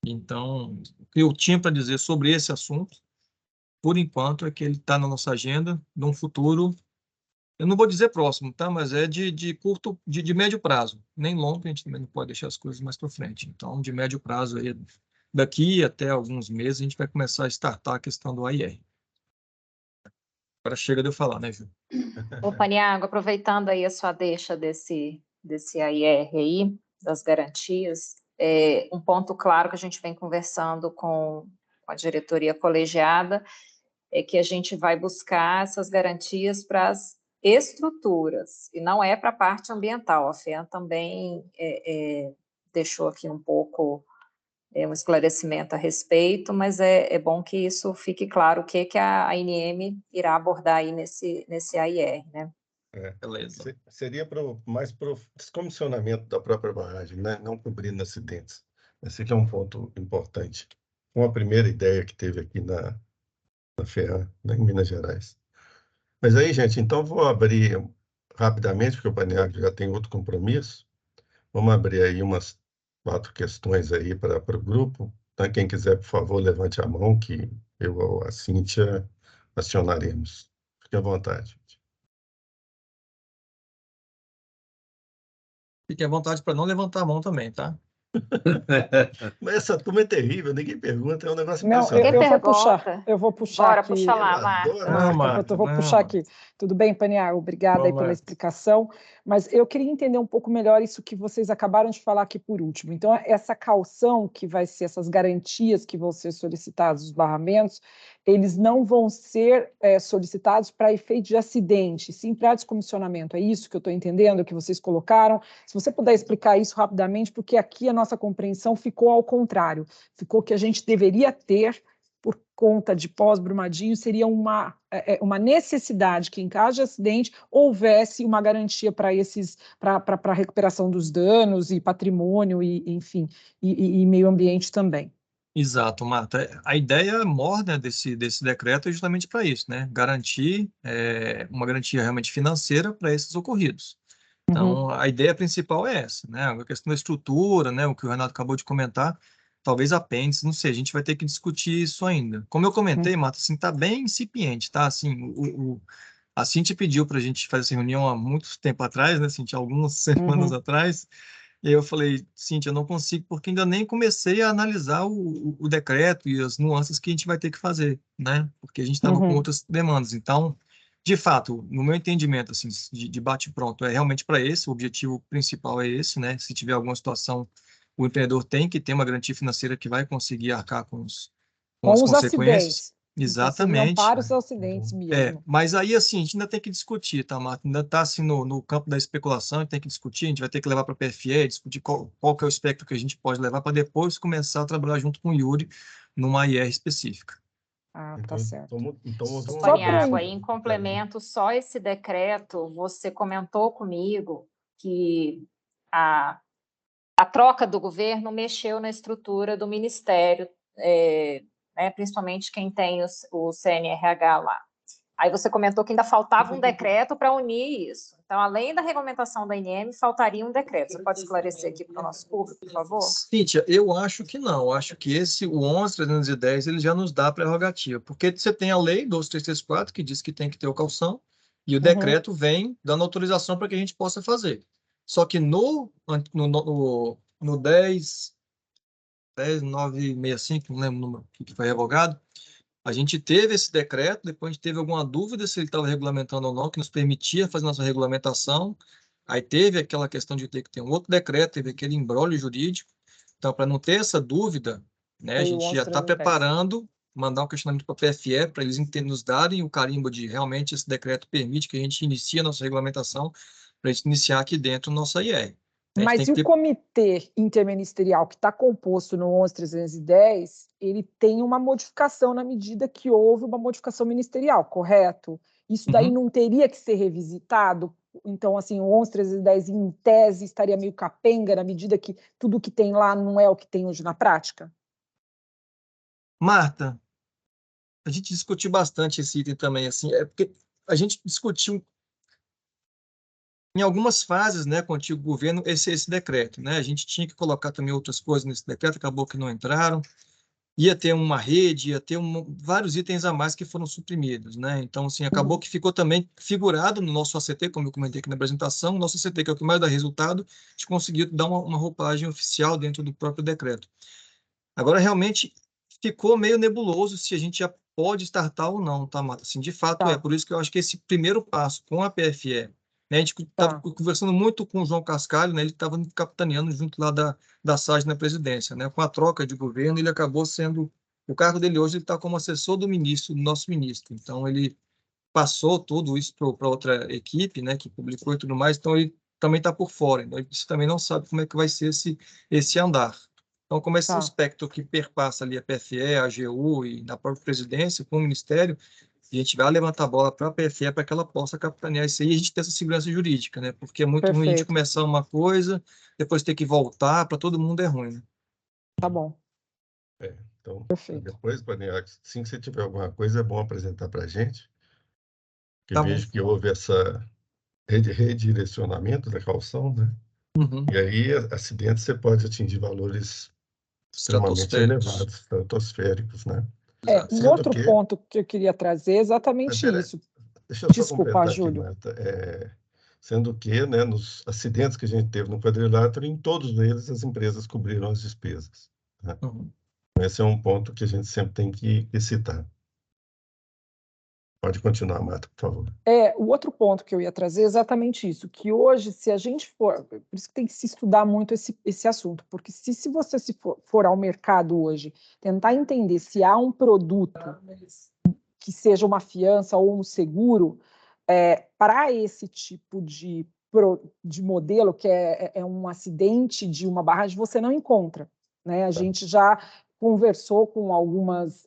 Então, o que eu tinha para dizer sobre esse assunto, por enquanto, é que ele está na nossa agenda, num futuro, eu não vou dizer próximo, tá? Mas é de curto, de médio prazo. Nem longo, a gente também não pode deixar as coisas mais para frente. Então, de médio prazo, aí, daqui até alguns meses, a gente vai começar a startar a questão do AIR. Agora chega de eu falar, né, Ju? Ô, Paniago, aproveitando aí a sua deixa desse AIR aí, das garantias, um ponto claro que a gente vem conversando com a diretoria colegiada é que a gente vai buscar essas garantias para as estruturas, e não é para a parte ambiental. A FEAM também deixou aqui um pouco um esclarecimento a respeito, mas é bom que isso fique claro o que a ANM irá abordar aí nesse AIR, né? Beleza. Seria mais para o descomissionamento da própria barragem, né? Não cobrindo acidentes. Esse aqui é um ponto importante. Uma primeira ideia que teve aqui na FEAM, né, em Minas Gerais. Mas aí, gente, então vou abrir rapidamente, porque o Paniagua já tem outro compromisso. Vamos abrir aí umas 4 questões aí para o grupo. Então, quem quiser, por favor, levante a mão, que eu ou a Cíntia acionaremos. Fique à vontade. Fique à vontade para não levantar a mão também, tá? Mas essa turma é terrível, ninguém pergunta, é um negócio Não, impressionante. eu vou puxar Bora, aqui. puxa lá, Eu Marta. adoro Não, essa Marta, Eu vou não, puxar Marta. aqui. Tudo bem, Paniar? Obrigada aí Vamos pela lá. explicação. Mas eu queria entender um pouco melhor isso que vocês acabaram de falar aqui por último. Então, essa calção que vai ser, essas garantias que vão ser solicitadas, os barramentos, eles não vão ser solicitados para efeito de acidente, sim para descomissionamento. É isso que eu estou entendendo, que vocês colocaram? Se você puder explicar isso rapidamente, porque aqui a nossa compreensão ficou ao contrário. Ficou que a gente deveria ter, por conta de pós-Brumadinho, seria uma necessidade que, em caso de acidente, houvesse uma garantia para a recuperação dos danos e patrimônio, e, enfim, e meio ambiente também. Exato, Marta. A ideia maior, né, desse decreto é justamente para isso, né? Garantir uma garantia realmente financeira para esses ocorridos. Então, a ideia principal é essa, né? A questão da estrutura, né? O que o Renato acabou de comentar, talvez apêndice, não sei, a gente vai ter que discutir isso ainda. Como eu comentei, Marta, assim, tá bem incipiente, tá? Assim, a Cintia pediu para a gente fazer essa reunião há muito tempo atrás, né, Cintia? Algumas semanas atrás. E aí eu falei, Cíntia, eu não consigo, porque ainda nem comecei a analisar o decreto e as nuances que a gente vai ter que fazer, né? Porque a gente estava com outras demandas. Então, de fato, no meu entendimento, assim, de bate-pronto, é realmente para esse, o objetivo principal é esse, né? Se tiver alguma situação, o empreendedor tem que ter uma garantia financeira que vai conseguir arcar com Com as os consequências. acidentes. Então, seriam Exatamente. para os acidentes mesmo. Mas aí, assim, a gente ainda tem que discutir, tá, Marta? Ainda está, assim, no campo da especulação, a gente tem que discutir, a gente vai ter que levar para a PFE, discutir qual que é o espectro que a gente pode levar para depois começar a trabalhar junto com o Yuri numa IR específica. Ah, tá Então, certo. nós vamos- Paniagua, em complemento, só esse decreto, você comentou comigo que a troca do governo mexeu na estrutura do Ministério, né, principalmente quem tem o CNRH lá. Aí você comentou que ainda faltava um decreto para unir isso. Então, além da regulamentação da INEM, faltaria um decreto. Você pode esclarecer aqui para o nosso público, por favor? Cíntia, eu acho que não. Eu acho que o 11.310, ele já nos dá a prerrogativa, porque você tem a lei 12.334, que diz que tem que ter o calção, e o decreto vem dando autorização para que a gente possa fazer. Só que no 10.965, não lembro o número que foi revogado, a gente teve esse decreto, depois a gente teve alguma dúvida se ele estava regulamentando ou não, que nos permitia fazer nossa regulamentação. Aí teve aquela questão de ter que ter um outro decreto, teve aquele imbróglio jurídico. Então, para não ter essa dúvida, né, a gente já está preparando, mandar um questionamento para a PFE, para eles nos darem o carimbo de realmente esse decreto permite que a gente inicie a nossa regulamentação, para a gente iniciar aqui dentro nossa IR. Mas e o comitê interministerial que está composto no 11.310, ele tem uma modificação na medida que houve uma modificação ministerial, correto? Isso daí não teria que ser revisitado? Então, assim, o 11.310, em tese, estaria meio capenga na medida que tudo que tem lá não é o que tem hoje na prática? Marta, a gente discutiu bastante esse item também, assim, porque a gente discutiu em algumas fases, né, com o antigo governo, esse decreto, né? A gente tinha que colocar também outras coisas nesse decreto, acabou que não entraram. Ia ter uma rede, ia ter vários itens a mais que foram suprimidos, né? Então, assim, acabou que ficou também figurado no nosso ACT, como eu comentei aqui na apresentação, o nosso ACT, que é o que mais dá resultado, a gente conseguiu dar uma roupagem oficial dentro do próprio decreto. Agora, realmente, ficou meio nebuloso se a gente já pode startar ou não, tá, Mata? Assim, de fato, é por isso que eu acho que esse primeiro passo com a PFE, né, a gente estava conversando muito com o João Cascalho, né, ele estava capitaneando junto lá da SAGE na presidência, né, com a troca de governo, ele acabou sendo, o cargo dele hoje, ele está como assessor do ministro, do nosso ministro, então ele passou tudo isso para outra equipe, né, que publicou e tudo mais, então ele também está por fora, então ele também não sabe como é que vai ser esse andar. Então, como esse aspecto que perpassa ali a PFE, a AGU e na própria presidência, com o Ministério, a gente vai levantar a bola para a PFE para que ela possa capitanear isso aí e a gente ter essa segurança jurídica, né? Porque é muito ruim a gente começar uma coisa, depois ter que voltar, para todo mundo é ruim, né? Tá bom. Então, depois, Paniagua, assim que você tiver alguma coisa, é bom apresentar para a gente. Porque vejo que houve essa redirecionamento da calção, né? E aí, acidentes, você pode atingir valores extremamente elevados, estratosféricos, né? Um outro ponto que eu queria trazer é exatamente isso. Deixa eu só completar aqui, Marta. Sendo que, né, nos acidentes que a gente teve no quadrilátero, em todos eles as empresas cobriram as despesas. Né? Esse é um ponto que a gente sempre tem que citar. Pode continuar, Marta, por favor. O outro ponto que eu ia trazer é exatamente isso, que hoje, se a gente for... Por isso que tem que se estudar muito esse assunto, porque se você for ao mercado hoje, tentar entender se há um produto que seja uma fiança ou um seguro, para esse tipo de modelo, que é um acidente de uma barragem, você não encontra. Né? A gente já conversou com algumas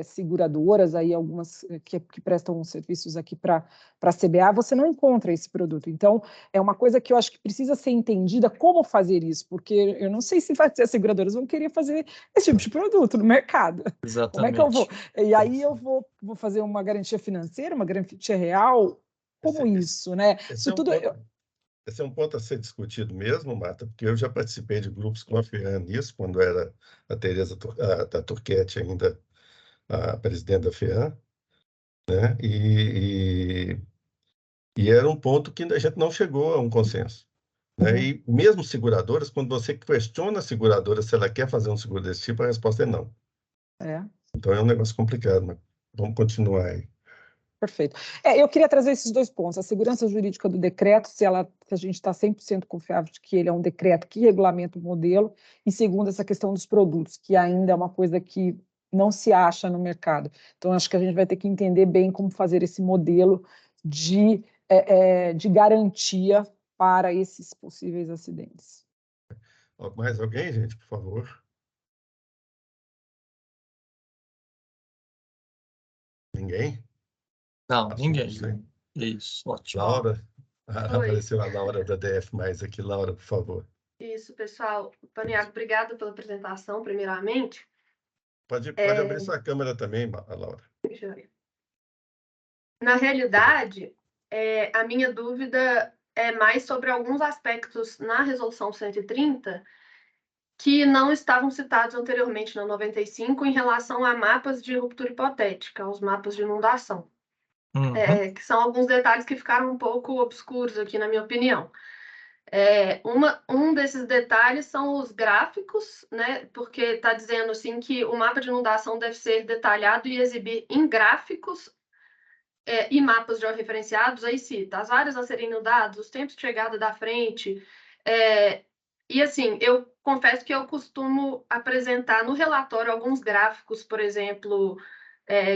seguradoras, aí, algumas que prestam serviços aqui para a CBA, você não encontra esse produto. Então, é uma coisa que eu acho que precisa ser entendida como fazer isso, porque eu não sei se as seguradoras vão querer fazer esse tipo de produto no mercado. Exatamente. Como é que eu vou? E aí eu vou fazer uma garantia financeira, uma garantia real? Como isso, né? Isso tudo... Esse é um ponto a ser discutido mesmo, Marta, porque eu já participei de grupos com a FEAM nisso, quando era a Tereza da Turquete ainda a presidente da FEAM, né? E era um ponto que a gente não chegou a um consenso. Né? E mesmo seguradoras, quando você questiona a seguradora se ela quer fazer um seguro desse tipo, a resposta é não. Então é um negócio complicado, mas vamos continuar aí. Perfeito. Eu queria trazer esses 2 pontos. A segurança jurídica do decreto, se a gente está 100% confiável de que ele é um decreto que regulamenta o modelo, e segundo, essa questão dos produtos, que ainda é uma coisa que não se acha no mercado. Então, acho que a gente vai ter que entender bem como fazer esse modelo de garantia para esses possíveis acidentes. Mais alguém, gente, por favor? Ninguém? Não, Assunto, ninguém. sim. Isso, ótimo. Laura? Oi. Apareceu a Laura da DF mais aqui. Laura, por favor. Isso, pessoal. Paniago, obrigada pela apresentação, primeiramente. Pode abrir sua câmera também, Laura. Na realidade, a minha dúvida é mais sobre alguns aspectos na Resolução 130 que não estavam citados anteriormente na 95 em relação a mapas de ruptura hipotética, aos mapas de inundação. Que são alguns detalhes que ficaram um pouco obscuros aqui, na minha opinião. Um desses detalhes são os gráficos, né? Porque está dizendo assim que o mapa de inundação deve ser detalhado e exibir em gráficos e mapas georreferenciados. Aí cita as áreas a serem inundadas, os tempos de chegada da frente. E assim, eu confesso que eu costumo apresentar no relatório alguns gráficos, por exemplo,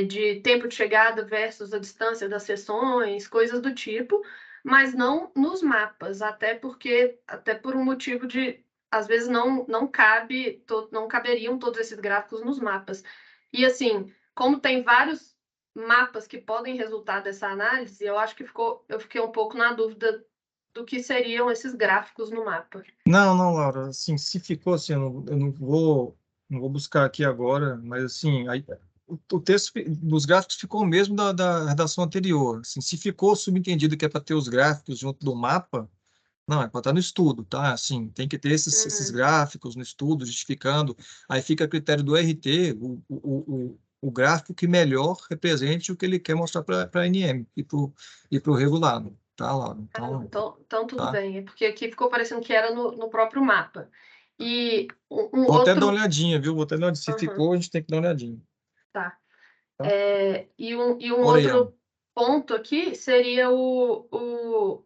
de tempo de chegada versus a distância das seções, coisas do tipo, mas não nos mapas, até por um motivo de, às vezes, não caberiam todos esses gráficos nos mapas. E assim, como tem vários mapas que podem resultar dessa análise, eu acho que eu fiquei um pouco na dúvida do que seriam esses gráficos no mapa. Não, Laura, assim, se ficou assim, eu não vou buscar aqui agora, mas assim, aí, o texto dos gráficos ficou o mesmo da redação anterior. Assim, se ficou subentendido que é para ter os gráficos junto do mapa, não, é para estar no estudo, tá? Assim, tem que ter esses gráficos no estudo, justificando. Aí fica a critério do RT, o gráfico que melhor represente o que ele quer mostrar para a ANM e para o regulado. Tá, Laura? Então tudo tá. bem, é porque aqui ficou parecendo que era no próprio mapa. E Vou até dar uma olhadinha, viu? Vou até dar uma... Se ficou, a gente tem que dar uma olhadinha. Tá. Tá. E um outro ponto aqui seria o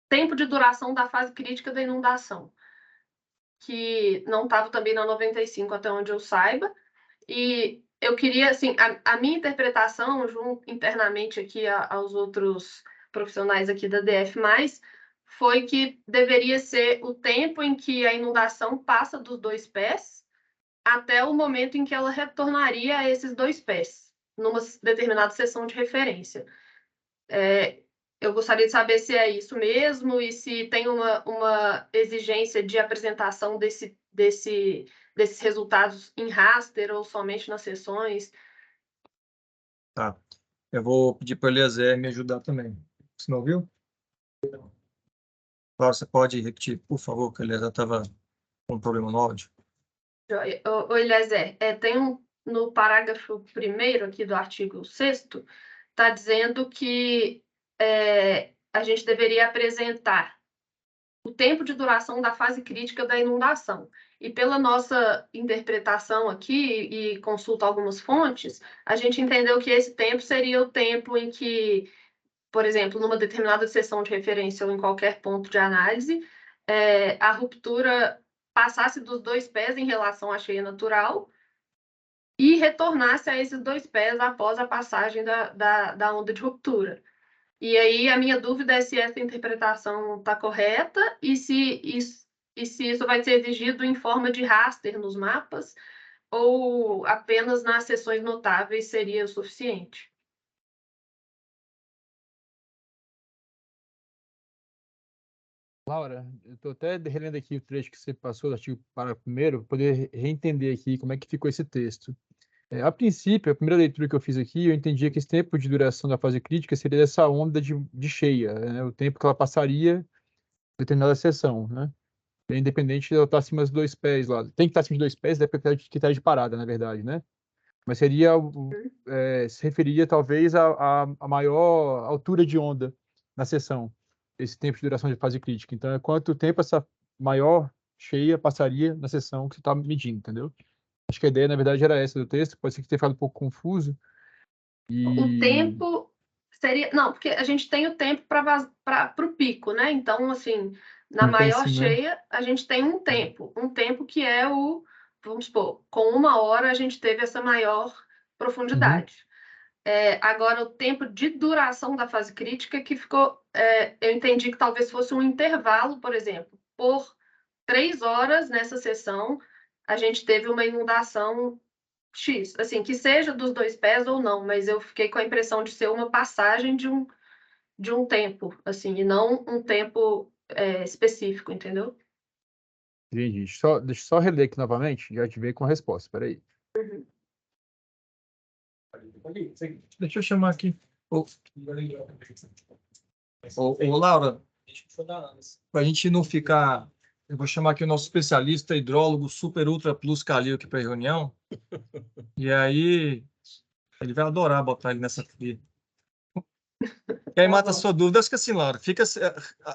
tempo de duração da fase crítica da inundação, que não estava também na 95, até onde eu saiba. E eu queria, assim, a minha interpretação, internamente aqui aos outros profissionais aqui da DF+, foi que deveria ser o tempo em que a inundação passa dos 2 pés até o momento em que ela retornaria a esses 2 pés, numa determinada seção de referência. Eu gostaria de saber se é isso mesmo e se tem uma exigência de apresentação desses resultados em raster ou somente nas sessões. Tá. Eu vou pedir para o Eliezer me ajudar também. Você não ouviu? Claro, você pode repetir, por favor, que o Eliezer estava com um problema no áudio. Ô, Eliezer, tem no parágrafo 1º aqui do artigo 6º, está dizendo que a gente deveria apresentar o tempo de duração da fase crítica da inundação. E pela nossa interpretação aqui, e consulta algumas fontes, a gente entendeu que esse tempo seria o tempo em que, por exemplo, numa determinada seção de referência ou em qualquer ponto de análise, a ruptura passasse dos 2 pés em relação à cheia natural e retornasse a esses 2 pés após a passagem da onda de ruptura. E aí a minha dúvida é se essa interpretação está correta e se isso vai ser exigido em forma de raster nos mapas ou apenas nas seções notáveis seria o suficiente. Laura, eu estou até relendo aqui o trecho que você passou do artigo para primeiro, para poder reentender aqui como é que ficou esse texto. A princípio, a primeira leitura que eu fiz aqui, eu entendia que esse tempo de duração da fase crítica seria dessa onda de cheia, né? O tempo que ela passaria em determinada seção, né? Independente de ela estar acima dos 2 pés lá. Tem que estar acima de 2 pés, depende de critério de parada, na verdade, né? Mas se referia talvez a maior altura de onda na seção, esse tempo de duração de fase crítica. Então, é quanto tempo essa maior cheia passaria na seção que você está medindo, entendeu? Acho que a ideia, na verdade, era essa do texto, pode ser que tenha ficado um pouco confuso. O tempo Não, porque a gente tem o tempo para o pico, né? Então, assim, na maior cheia, a gente tem um tempo que é vamos supor, com 1 hora a gente teve essa maior profundidade. Agora, o tempo de duração da fase crítica que ficou, eu entendi que talvez fosse um intervalo, por exemplo, por 3 horas nessa sessão, a gente teve uma inundação X, assim, que seja dos 2 pés ou não, mas eu fiquei com a impressão de ser uma passagem de um tempo, assim, e não um tempo específico, entendeu? Entendi. Deixa eu só reler aqui novamente, já te veio com a resposta. Espera aí. Deixa eu chamar aqui. Ô, Laura, para a gente não ficar... Eu vou chamar aqui o nosso especialista hidrólogo Super Ultra Plus Calil aqui para a reunião. E aí, ele vai adorar botar ele nessa fria. E aí mata a sua dúvida. Acho que assim, Laura, fica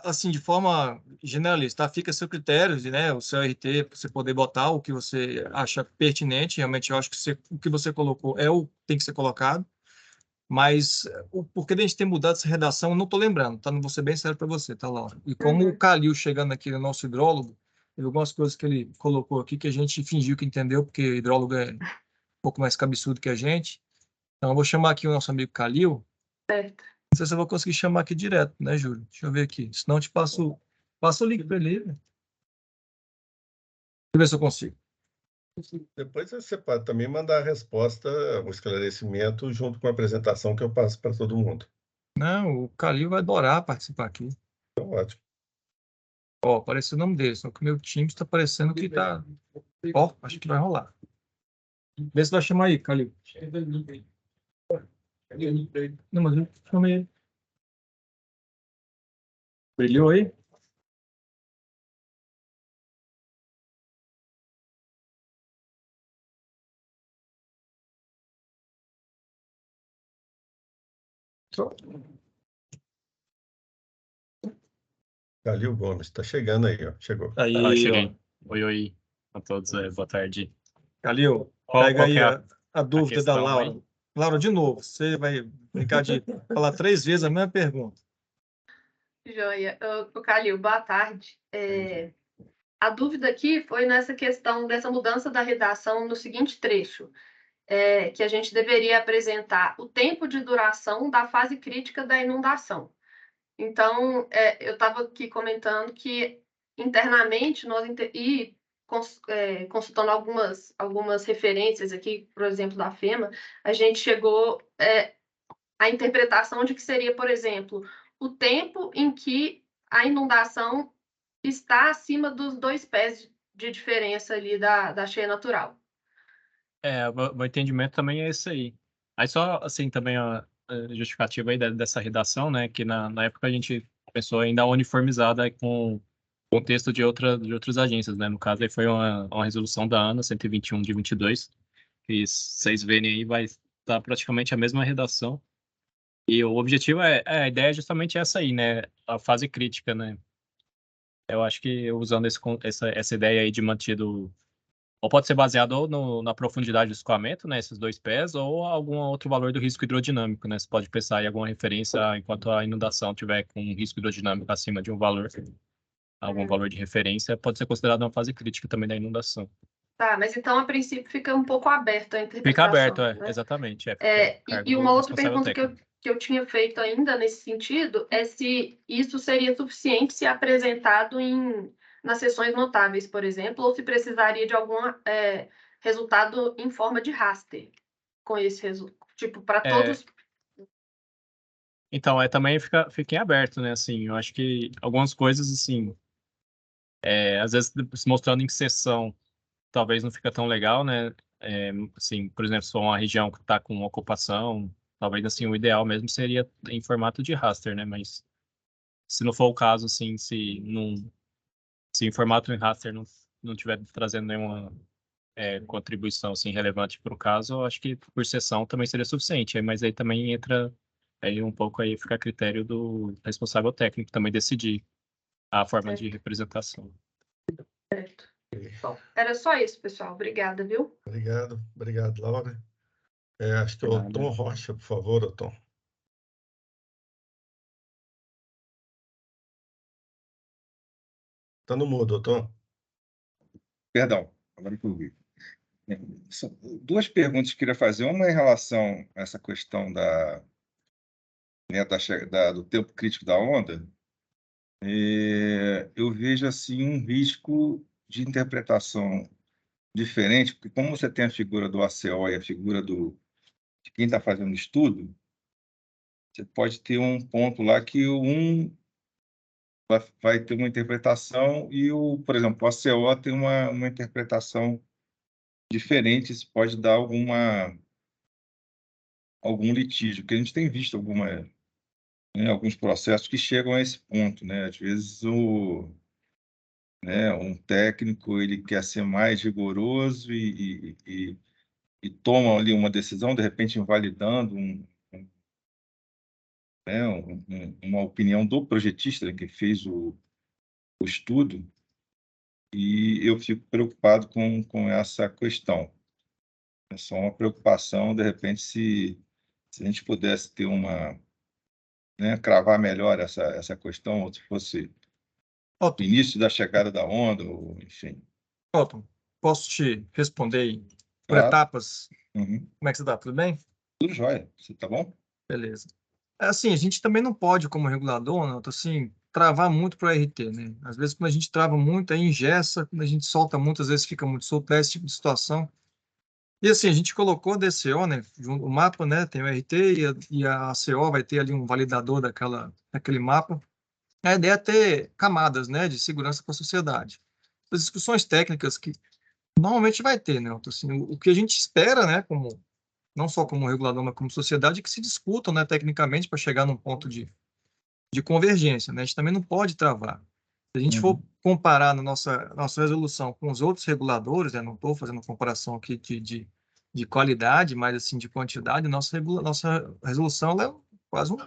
assim, de forma generalista, tá? Fica a seu critério, né? O seu RT, para você poder botar o que você acha pertinente. Realmente, eu acho que o que você colocou tem que ser colocado. Mas o porquê de a gente ter mudado essa redação, eu não estou lembrando, tá? Não vou ser bem sério para você, tá, Laura? E como o Calil chegando aqui, no nosso hidrólogo, teve algumas coisas que ele colocou aqui que a gente fingiu que entendeu, porque o hidrólogo é um pouco mais cabeçudo que a gente. Então, eu vou chamar aqui o nosso amigo Calil. Certo. Não sei se eu vou conseguir chamar aqui direto, né, Júlio? Deixa eu ver aqui. Senão eu te passo o link para ele. Né? Deixa eu ver se eu consigo. Depois você pode também mandar a resposta, o esclarecimento, junto com a apresentação que eu passo para todo mundo. Não, o Calil vai adorar participar aqui. Então, ótimo. Ó, apareceu o nome dele, só que o meu time está parecendo que tá... Ó, acho que vai rolar. Vê se vai chamar aí, Calil. Não, mas eu chamei ele. Brilhou aí? Calil Gomes, está chegando aí, ó. Chegou. Aí, cheguei. Oi a todos, boa tarde. Calil, Qual pega aí que é a dúvida da questão Laura. aí? Laura, de novo, você vai brincar de falar 3 vezes a mesma pergunta. Joia. O Calil, boa tarde. A dúvida aqui foi nessa questão dessa mudança da redação no seguinte trecho, que a gente deveria apresentar o tempo de duração da fase crítica da inundação. Então, eu estava aqui comentando que internamente consultando algumas referências aqui, por exemplo, da FEMA, a gente chegou à interpretação de que seria, por exemplo, o tempo em que a inundação está acima dos 2 pés de diferença ali da cheia natural. O entendimento também é esse aí. Aí só, assim, também a justificativa aí dessa redação, né, que na época a gente pensou em dar uma uniformizada com o contexto de outras agências, né, no caso aí foi uma resolução da ANA 121 de 22, que vocês verem aí vai estar praticamente a mesma redação. E o objetivo a ideia é justamente essa aí, né, a fase crítica, né. Eu acho que usando essa ideia aí de mantido, ou pode ser baseado ou na profundidade do escoamento, né, esses 2 pés, ou algum outro valor do risco hidrodinâmico, né, você pode pensar em alguma referência enquanto a inundação tiver com um risco hidrodinâmico acima de um valor, algum valor de referência, pode ser considerado uma fase crítica também da inundação. Tá, mas então, a princípio, fica um pouco aberto a interpretação. Fica aberto, né? Exatamente. E uma outra pergunta que eu tinha feito ainda nesse sentido é se isso seria suficiente se apresentado nas sessões notáveis, por exemplo, ou se precisaria de algum resultado em forma de raster com esse resultado, tipo, para todos. Então, também fica em aberto, né, assim, eu acho que algumas coisas, assim, às vezes se mostrando em sessão, talvez não fica tão legal, né, assim, por exemplo, se for uma região que está com ocupação, talvez, assim, o ideal mesmo seria em formato de raster, né, mas se não for o caso, assim, se em formato em raster não tiver trazendo nenhuma contribuição, assim, relevante para o caso, eu acho que por sessão também seria suficiente, mas aí também entra aí um pouco aí fica a critério do responsável técnico também decidir a forma de representação. Certo. Bom, era só isso, pessoal. Obrigada, viu? Obrigado, Laura. Acho que é o Tom Rocha, por favor, Tom. Está no mudo, doutor. Perdão, agora que eu vi. São duas perguntas que eu queria fazer. Uma em relação a essa questão do tempo crítico da onda. Eu vejo assim um risco de interpretação diferente, porque como você tem a figura do ACO e a figura de quem está fazendo o estudo, você pode ter um ponto lá que vai ter uma interpretação e, por exemplo, o ACO tem uma interpretação diferente, isso pode dar algum litígio, porque a gente tem visto alguns processos que chegam a esse ponto, né? Às vezes um técnico ele quer ser mais rigoroso e toma ali uma decisão, de repente invalidando uma opinião do projetista que fez o estudo, e eu fico preocupado com essa questão. É só uma preocupação, de repente, se a gente pudesse ter cravar melhor essa questão, ou se fosse o início da chegada da onda, ou, enfim. Otton, posso te responder aí por Claro. etapas? Uhum. Como é que você está? Tudo bem? Tudo jóia. Você tá bom? Beleza. Assim, a gente também não pode, como regulador, Otton, assim, travar muito para o RT, né? Às vezes, quando a gente trava muito, aí engessa, quando a gente solta muito, às vezes fica muito solto, esse tipo de situação. E assim, a gente colocou a DCO, né? O mapa, né? Tem o RT e a ACO vai ter ali um validador daquele mapa. A ideia é ter camadas, né, de segurança para a sociedade. As discussões técnicas que normalmente vai ter, né? Então, assim, o que a gente espera, né, não só como regulador, mas como sociedade, é que se discutam, né, tecnicamente para chegar num ponto de convergência, né? A gente também não pode travar. Se a gente for comparar na nossa resolução com os outros reguladores, né, não estou fazendo comparação aqui de qualidade, mas assim de quantidade, nossa resolução ela é quase um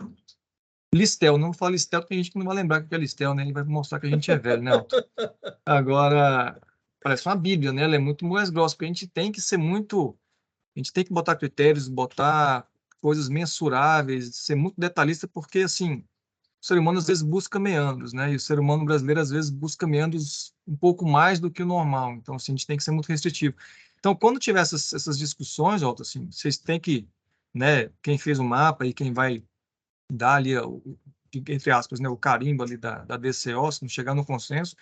listel. Não vou falar listel, porque tem gente que não vai lembrar que é listel, né? Ele vai mostrar que a gente é velho, né, Otton? Agora, parece uma bíblia, né? Ela é muito mais grossa, porque a gente tem que ser muito... A gente tem que botar critérios, botar coisas mensuráveis, ser muito detalhista, porque, assim, o ser humano às vezes busca meandros, né? E o ser humano brasileiro às vezes busca meandros um pouco mais do que o normal. Então, assim, a gente tem que ser muito restritivo. Então, quando tiver essas discussões, Otton, assim, vocês têm que, né? Quem fez o mapa e quem vai dar ali, entre aspas, né, o carimbo ali da DCO, se não chegar no consenso.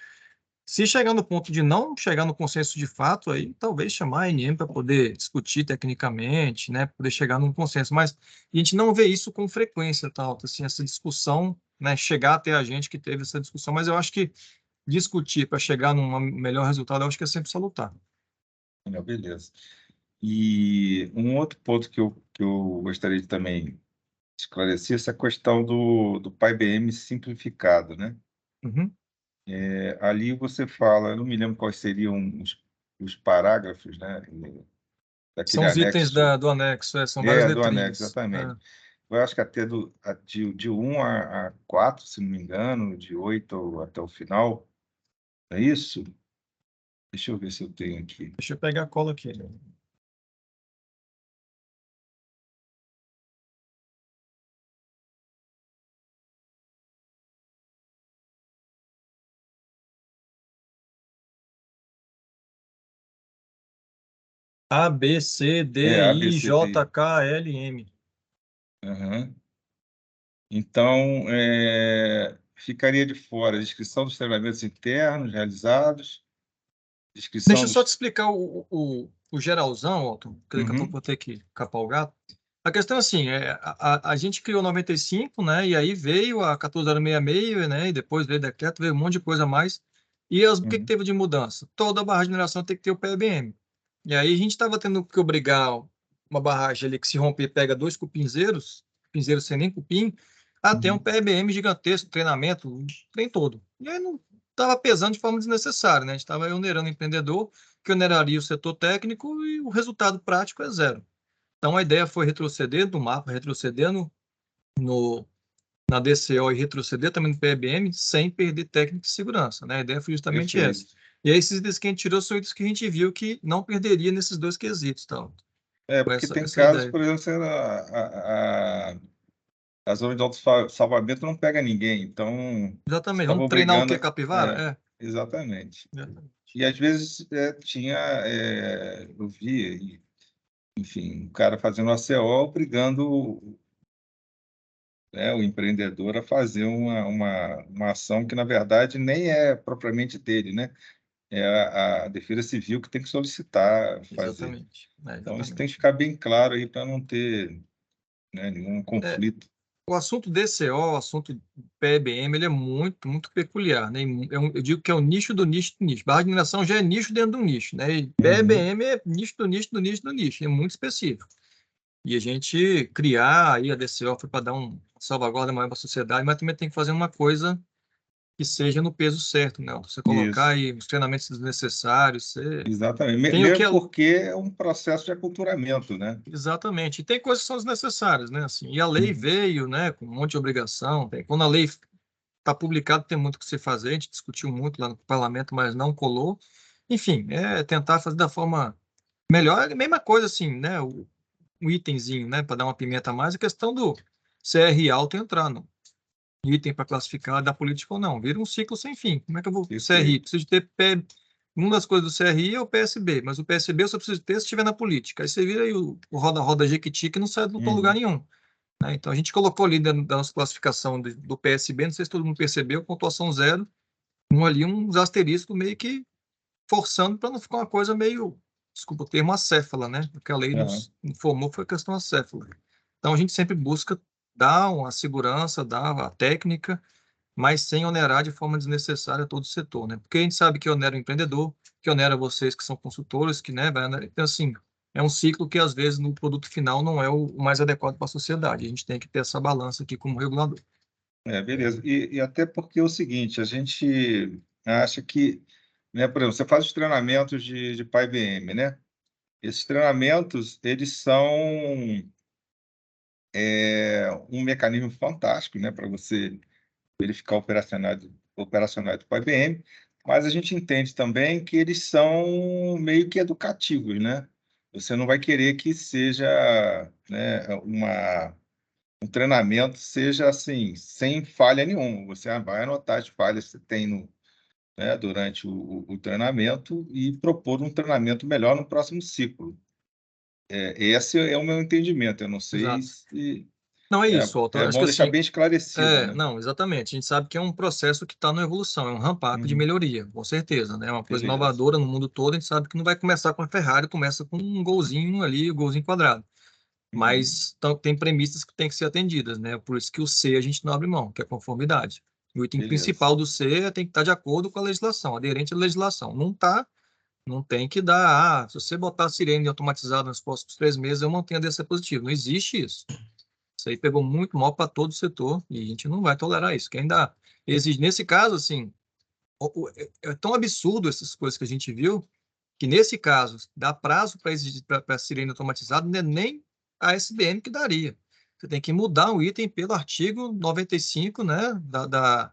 Se chegar no ponto de não chegar no consenso de fato, aí talvez chamar a ANM para poder discutir tecnicamente, né, poder chegar num consenso. Mas a gente não vê isso com frequência, tá, Otton? Assim, essa discussão, né, chegar até a gente que teve essa discussão. Mas eu acho que discutir para chegar num melhor resultado, eu acho que é sempre salutar. Beleza. E um outro ponto que eu gostaria de também esclarecer, essa questão do PyBM simplificado, né? Uhum. Ali você fala, eu não me lembro quais seriam os parágrafos, né? São Daquele os itens anexo. do anexo, são várias Do letrinhas. anexo, exatamente. Eu acho que até de 1 a 4, se não me engano, de 8 até o final. É isso? Deixa eu ver se eu tenho aqui. Deixa eu pegar a cola aqui. A, B, C, D, A, I, B, C, J, D. K, L, M. Uhum. Então, ficaria de fora a descrição dos treinamentos internos realizados, descrição Deixa eu só te explicar o geralzão, Otton, que daqui a pouco vou ter que capar o gato. A questão é assim, a gente criou 95, né, e aí veio a 14066, né, e depois veio decreto, veio um monte de coisa a mais. E o que teve de mudança? Toda barragem de mineração tem que ter o PBM. E aí a gente estava tendo que obrigar uma barragem ali que se romper pega 2 cupinzeiros sem nem cupim, a ter um PBM gigantesco, treinamento, trem todo. E aí não estava pesando de forma desnecessária, né? A gente estava onerando o empreendedor, que oneraria o setor técnico e o resultado prático é zero. Então a ideia foi retroceder do mapa, retroceder na DCO e retroceder também no PBM sem perder técnica de segurança, né? A ideia foi justamente essa. E aí esses itens que a gente tirou são itens que a gente viu que não perderia nesses dois quesitos. Então, porque tem casos, por exemplo, a zona de auto-salvamento não pega ninguém, então... Exatamente, vamos treinar o que, capivara? Exatamente. Exatamente. E às vezes eu via, enfim, o cara fazendo ACO obrigando, né, o empreendedor a fazer uma ação que, na verdade, nem é propriamente dele, né? É a Defesa Civil que tem que solicitar fazer. Exatamente. Então, isso Exatamente. tem que ficar bem claro aí para não ter, né, nenhum conflito. O assunto DCO, o assunto PEBM, ele é muito, muito peculiar, né? Eu digo que é o nicho do nicho do nicho. Barra de mineração já é nicho dentro do nicho, né? E PEBM é nicho do nicho do nicho do nicho, é muito específico. E a gente criar aí a DCO foi para dar um salvaguarda maior para a sociedade, mas também tem que fazer uma coisa que seja no peso certo, né? Você colocar aí os treinamentos desnecessários, Exatamente. Tem o que Mesmo é- porque é um processo de aculturamento, né? Exatamente. E tem coisas que são desnecessárias, né? Assim, e a lei veio, né, com um monte de obrigação. Quando a lei está publicada, tem muito o que se fazer. A gente discutiu muito lá no parlamento, mas não colou. Enfim, é tentar fazer da forma melhor. É a mesma coisa, assim, né? Um itemzinho, né, para dar uma pimenta a mais, a questão do CR alto entrar no item para classificar da política ou não. Vira um ciclo sem fim. Como é que eu vou Isso aí. CRI? Preciso de ter uma das coisas do CRI é o PSB, mas o PSB eu só preciso ter se estiver na política. Aí você vira aí o roda-roda Jequiti que não sai do lugar nenhum. Né? Então a gente colocou ali dentro da nossa classificação do PSB, não sei se todo mundo percebeu, pontuação 0, ali uns asteriscos meio que forçando para não ficar uma coisa meio, desculpa o termo, acéfala, né? O que a lei nos informou foi a questão acéfala. Então a gente sempre busca dar uma segurança, dar a técnica, mas sem onerar de forma desnecessária todo o setor, né? Porque a gente sabe que onera o empreendedor, que onera vocês que são consultores, que, né, então, assim, é um ciclo que, às vezes, no produto final não é o mais adequado para a sociedade. A gente tem que ter essa balança aqui como regulador. Beleza. E até porque é o seguinte, a gente acha que, né, por exemplo, você faz os treinamentos de PyBM, né? Esses treinamentos, eles são um mecanismo fantástico, né, para você verificar operacional do PyBM, mas a gente entende também que eles são meio que educativos, né? Você não vai querer que seja, né, um treinamento seja assim, sem falha nenhuma. Você vai anotar as falhas que você tem né, durante o treinamento e propor um treinamento melhor no próximo ciclo. Esse é o meu entendimento. Eu não sei Exato. se... Não é isso, Walter. É Acho bom que deixar assim, bem esclarecido, né? não, exatamente. A gente sabe que é um processo que está na evolução, é um ramp-up de melhoria, com certeza, né? É uma coisa Beleza. inovadora no mundo todo. A gente sabe que não vai começar com a Ferrari, começa com um golzinho ali, um golzinho quadrado. Mas tem premissas que têm que ser atendidas, né? Por isso que o C a gente não abre mão, que é a conformidade. O item Beleza. principal do C tem que estar de acordo com a legislação, aderente à legislação. Não está, não tem que dar. Se você botar a sirene automatizada nos próximos 3 meses, eu mantenho a DC positivo. Não existe isso. Isso aí pegou muito mal para todo o setor e a gente não vai tolerar isso. Quem dá exige, nesse caso, assim, é tão absurdo essas coisas que a gente viu, que nesse caso, dá prazo para a sirene automatizada, não é nem a SBM que daria. Você tem que mudar o item pelo artigo 95, né, da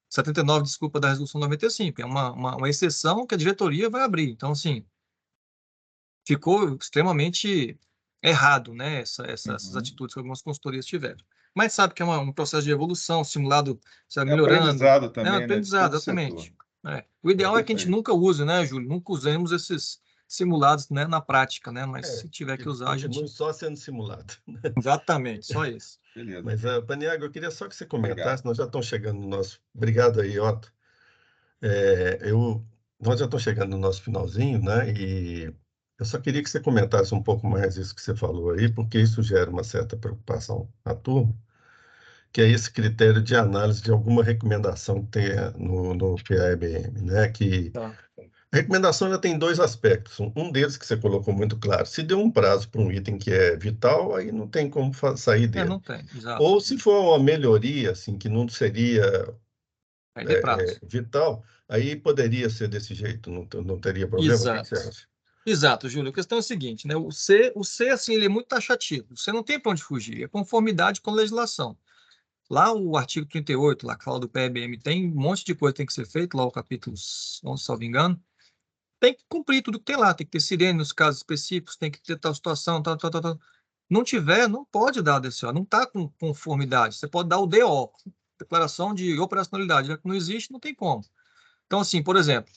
79, desculpa, da resolução 95. É uma exceção que a diretoria vai abrir. Então, assim, ficou extremamente errado, né, essas atitudes que algumas consultorias tiveram. Mas sabe que é um processo de evolução, simulado, sabe, melhorando. Aprendizado também, É um né, de aprendizado, todo o exatamente. setor. O ideal é que a gente Perfeito. nunca use, né, Júlio? Nunca usemos esses simulados, né, na prática, né? Mas se tiver que usar, a gente... Continua só sendo simulado. Exatamente, só isso. Beleza. Mas, Paniagua, eu queria só que você comentasse, Obrigado. nós já estamos chegando no nosso... Obrigado aí, Otto. Nós já estamos chegando no nosso finalzinho, né? E eu só queria que você comentasse um pouco mais isso que você falou aí, porque isso gera uma certa preocupação na turma, que é esse critério de análise de alguma recomendação que tenha no PAEBM, né? Que Tá. a recomendação já tem 2 aspectos. Um deles que você colocou muito claro. Se deu um prazo para um item que é vital, aí não tem como sair dele. Não tem, exato. Ou se for uma melhoria, assim, que não seria Aí dê prazo. vital, aí poderia ser desse jeito, não teria problema? O que Exato. você acha? Exato, Júlio. A questão é a seguinte, né? O C assim, ele é muito taxativo. Você não tem para onde fugir. É conformidade com a legislação. Lá o artigo 38, lá que fala do PEBM, tem um monte de coisa que tem que ser feito, lá o capítulo 11, salvo engano. Tem que cumprir tudo que tem lá. Tem que ter sirene nos casos específicos, tem que ter tal situação, tal. Não tiver, não pode dar a DCO. Não está com conformidade. Você pode dar o DO, Declaração de Operacionalidade. Já que não existe, não tem como. Então, assim, por exemplo,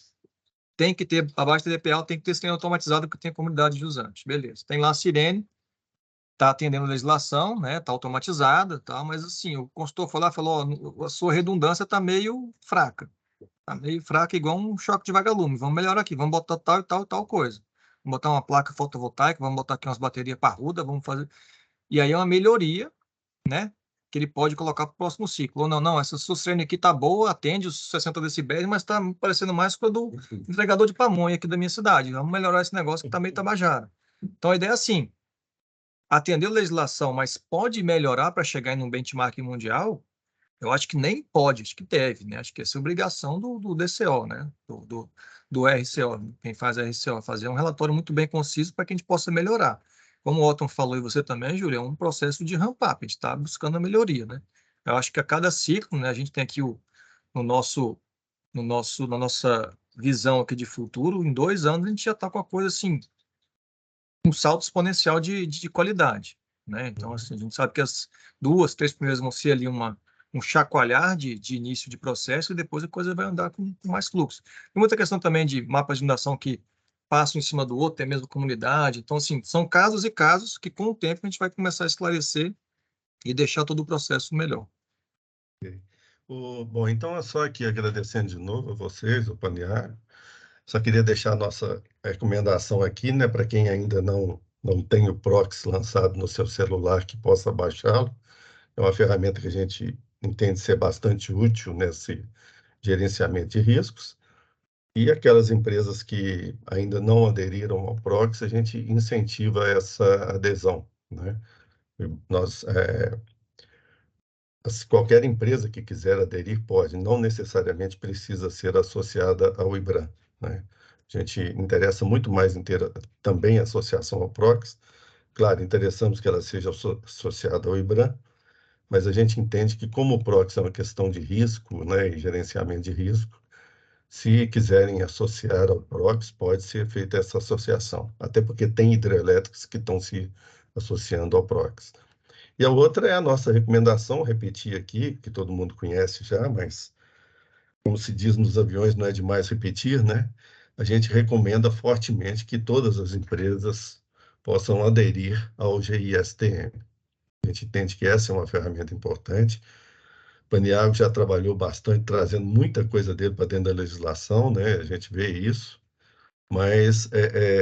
tem que ter, abaixo da DPA, tem que ter sirene automatizada que tem comunidade de usantes. Beleza. Tem lá a sirene, está atendendo a legislação, né? Está automatizada, tá? Mas, assim, o consultor falou, a sua redundância está meio fraca. Está meio fraca, igual um choque de vagalume. Vamos melhorar aqui, vamos botar tal e tal e tal coisa. Vamos botar uma placa fotovoltaica, vamos botar aqui umas baterias parrudas, vamos fazer... E aí é uma melhoria, né? Que ele pode colocar para o próximo ciclo. Ou não, essa sua sirene aqui tá boa, atende os 60 decibéis, mas está parecendo mais com a do entregador de pamonha aqui da minha cidade. Vamos melhorar esse negócio que está meio tabajara. Então, a ideia é assim, atender a legislação, mas pode melhorar para chegar em um benchmark mundial? Eu acho que nem pode, acho que deve, né? Acho que essa é obrigação do DCO, né? Do RCO, quem faz a RCO, fazer um relatório muito bem conciso para que a gente possa melhorar. Como o Otton falou e você também, Júlia, é um processo de ramp-up, a gente está buscando a melhoria, né? Eu acho que a cada ciclo, né, a gente tem aqui na nossa visão aqui de futuro, em 2 anos a gente já está com a coisa assim, um salto exponencial de qualidade, né? Então, assim, a gente sabe que as 2, 3 primeiras vão ser ali um chacoalhar de início de processo e depois a coisa vai andar com mais fluxo. Tem muita questão também de mapas de inundação que passam em cima do outro, tem a mesma comunidade. Então, assim, são casos e casos que, com o tempo, a gente vai começar a esclarecer e deixar todo o processo melhor. Bom, então é só aqui agradecendo de novo a vocês, o Paniagua. Só queria deixar a nossa recomendação aqui, né, para quem ainda não tem o Proxy lançado no seu celular, que possa baixá-lo. É uma ferramenta que a gente entende ser bastante útil nesse gerenciamento de riscos. E aquelas empresas que ainda não aderiram ao Proxy, a gente incentiva essa adesão, né? Qualquer empresa que quiser aderir pode, não necessariamente precisa ser associada ao IBRAM, né? A gente interessa muito mais também a associação ao Proxy. Claro, interessamos que ela seja associada ao IBRAM, mas a gente entende que, como o Proxy é uma questão de risco, né, e gerenciamento de risco, se quiserem associar ao Proxy, pode ser feita essa associação, até porque tem hidrelétricas que estão se associando ao Proxy. E a outra é a nossa recomendação, repetir aqui, que todo mundo conhece já, mas, como se diz nos aviões, não é demais repetir, né? A gente recomenda fortemente que todas as empresas possam aderir ao GISTM. A gente entende que essa é uma ferramenta importante. O Paniagua já trabalhou bastante, trazendo muita coisa dele para dentro da legislação, né? A gente vê isso, mas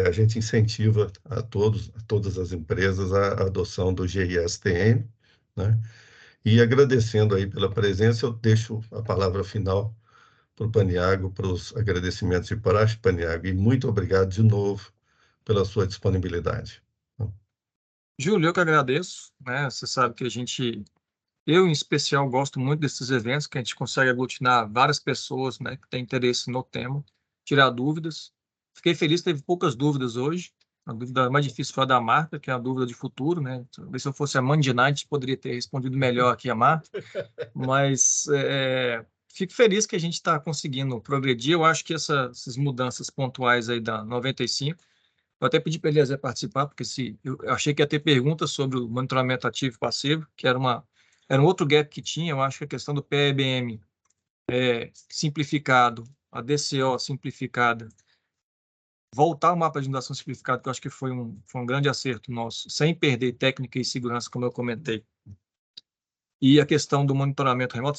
a gente incentiva a todas as empresas a adoção do GISTM, né? E agradecendo aí pela presença, eu deixo a palavra final para o Paniagua, para os agradecimentos de praxe, Paniagua, e muito obrigado de novo pela sua disponibilidade. Júlio, eu que agradeço, né? Você sabe que eu, em especial, gosto muito desses eventos, que a gente consegue aglutinar várias pessoas, né, que têm interesse no tema, tirar dúvidas. Fiquei feliz, teve poucas dúvidas hoje. A dúvida mais difícil foi a da Marta, que é a dúvida de futuro, né? Talvez se eu fosse a Monday Night, poderia ter respondido melhor aqui a Marta. Mas fico feliz que a gente está conseguindo progredir. Eu acho que essas mudanças pontuais aí da 95, eu até pedi para ele participar, porque eu achei que ia ter perguntas sobre o monitoramento ativo e passivo, que era um outro gap que tinha. Eu acho que a questão do PEBM simplificado, a DCO simplificada, voltar ao mapa de inundação simplificado, que eu acho que foi um grande acerto nosso, sem perder técnica e segurança, como eu comentei. E a questão do monitoramento remoto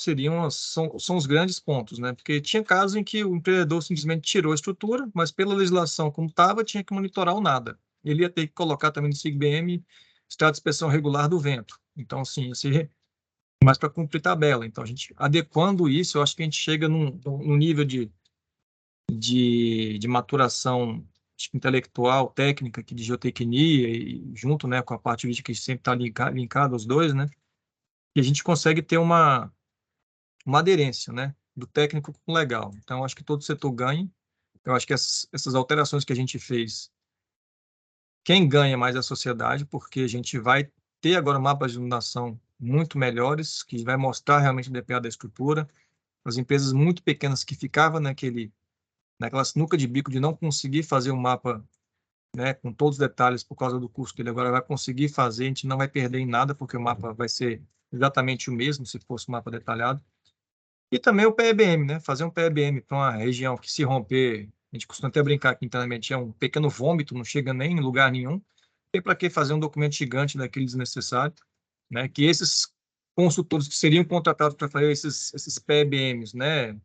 são os grandes pontos, né? Porque tinha casos em que o empreendedor simplesmente tirou a estrutura, mas pela legislação como estava, tinha que monitorar o nada. Ele ia ter que colocar também no SIGBM estado de inspeção regular do vento. Então, assim, mais para cumprir tabela. Então, a gente adequando isso, eu acho que a gente chega num nível de maturação intelectual, técnica, de geotecnia, e junto, né, com a parte jurídica que sempre está linkada aos dois, né? E a gente consegue ter uma aderência, né, do técnico com o legal. Então, acho que todo setor ganha. Eu acho que essas alterações que a gente fez, quem ganha mais é a sociedade, porque a gente vai ter agora mapas de inundação muito melhores, que vai mostrar realmente o DPA da estrutura. As empresas muito pequenas que ficavam naquela sinuca de bico de não conseguir fazer um mapa, né, com todos os detalhes por causa do custo, ele agora vai conseguir fazer, a gente não vai perder em nada, porque o mapa vai ser exatamente o mesmo, se fosse um mapa detalhado. E também o PEBM, né? Fazer um PEBM para uma região que se romper, a gente costuma até brincar aqui internamente, é um pequeno vômito, não chega nem em lugar nenhum. Tem para que fazer um documento gigante daquele desnecessário, né? Que esses consultores que seriam contratados para fazer esses PEBMs, né?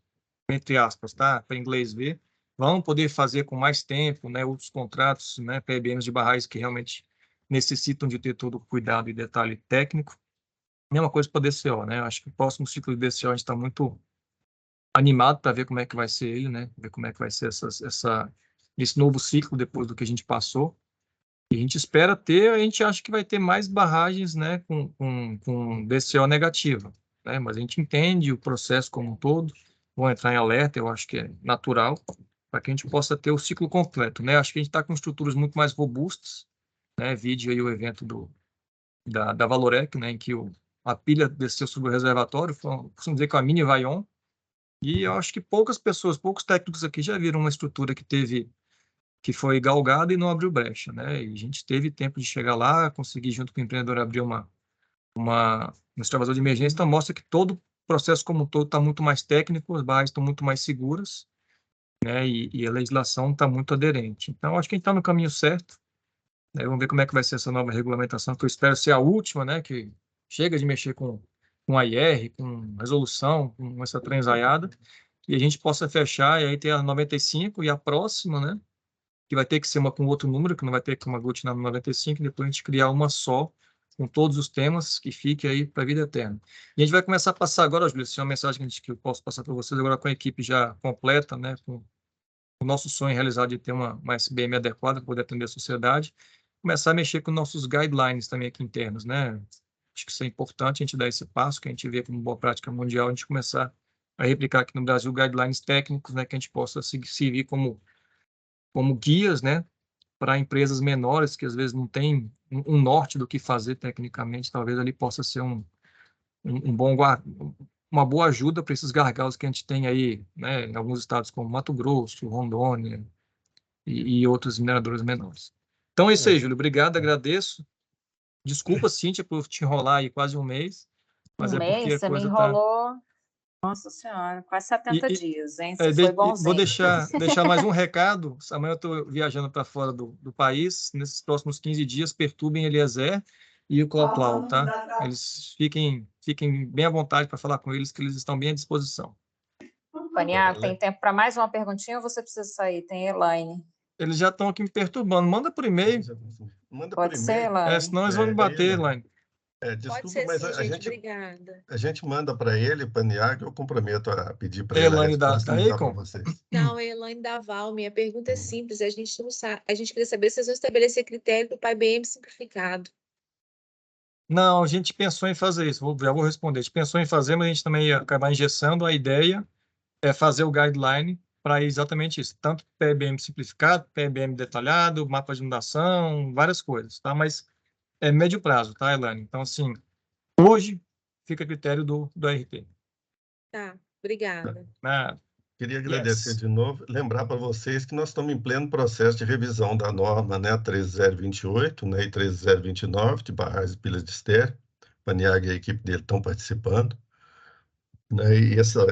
Entre aspas, tá? Para inglês ver, vão poder fazer com mais tempo, né? Outros contratos, né? PEBMs de barragens que realmente necessitam de ter todo o cuidado e detalhe técnico. Mesma coisa para o DCO, né? Acho que o próximo ciclo de DCO a gente está muito animado para ver como é que vai ser ele, né? Ver como é que vai ser esse novo ciclo depois do que a gente passou. E a gente espera ter, a gente acha que vai ter mais barragens, né? Com DCO negativa, né? Mas a gente entende o processo como um todo. Vão entrar em alerta, eu acho que é natural, para que a gente possa ter o ciclo completo, né? Acho que a gente está com estruturas muito mais robustas, né? Vide aí o evento da Valorec, né? Em que a pilha desceu sobre o reservatório, costumo dizer que a mini Vaion, e eu acho que poucas pessoas, poucos técnicos aqui já viram uma estrutura que foi galgada e não abriu brecha, né? E a gente teve tempo de chegar lá, conseguir junto com o empreendedor abrir um extravasor de emergência, então mostra que todo o processo como um todo está muito mais técnico, as barras estão muito mais seguras, né? E a legislação está muito aderente. Então, acho que a gente está no caminho certo, né? Vamos ver como é que vai ser essa nova regulamentação, que eu espero ser a última, né? Que chega de mexer com a IR, com resolução, com essa trenzaiada, e a gente possa fechar, e aí ter a 95 e a próxima, né? Que vai ter que ser uma com outro número, que não vai ter que uma aglutinar no 95, e depois a gente criar uma só, com todos os temas, que fique aí para a vida eterna. E a gente vai começar a passar agora, Júlio, se é uma mensagem que eu posso passar para vocês agora com a equipe já completa, né? Com o nosso sonho realizado de ter uma SBM adequada para poder atender a sociedade, começar a mexer com nossos guidelines também aqui internos, né? Acho que isso é importante, a gente dar esse passo, que a gente vê como boa prática mundial, a gente começar a replicar aqui no Brasil guidelines técnicos, né? Que a gente possa servir como guias, né? Para empresas menores que às vezes não têm um norte do que fazer tecnicamente, talvez ali possa ser uma boa ajuda para esses gargalos que a gente tem aí, né, em alguns estados como Mato Grosso, Rondônia e outros mineradores menores. Então é isso aí, Júlio. Obrigado, agradeço. Desculpa, Cíntia, por te enrolar aí quase um mês, mas Um é porque mês, a você me coisa está... enrolou, nossa senhora, quase 70 dias, hein? Você foi Vou bonzinho. deixar mais um recado. Amanhã eu estou viajando para fora do país. Nesses próximos 15 dias, perturbem Eliezer e o Cloplau, tá? Eles fiquem bem à vontade para falar com eles, que eles estão bem à disposição. Paniago, tem tempo para mais uma perguntinha ou você precisa sair? Tem Elaine. Eles já estão aqui me perturbando. Manda por e-mail. Manda Pode por ser, e-mail. Elaine? Senão eles vão me bater, Elaine. Desculpa, Pode ser, mas sim, gente. Obrigada. a gente manda para ele, Paniago, eu comprometo a pedir para ele a Elaine resposta da e mandar para Econ? vocês. Não, é Elaine Daval. Minha pergunta é simples. A gente não sabe. A gente queria saber se vocês vão estabelecer critério para o PABM simplificado. Não, a gente pensou em fazer isso. Já vou responder. A gente pensou em fazer, mas a gente também ia acabar engessando. A ideia é fazer o guideline para exatamente isso. Tanto PBM simplificado, PBM detalhado, mapa de inundação, várias coisas, tá? Mas é médio prazo, tá, Elaine? Então, assim, hoje fica a critério do RT. Tá, obrigada. Queria agradecer de novo, lembrar para vocês que nós estamos em pleno processo de revisão da norma, né, 13028, né, e 13029, de barragens e pilhas de estéreo. O Paniago e a equipe dele estão participando, né, e essa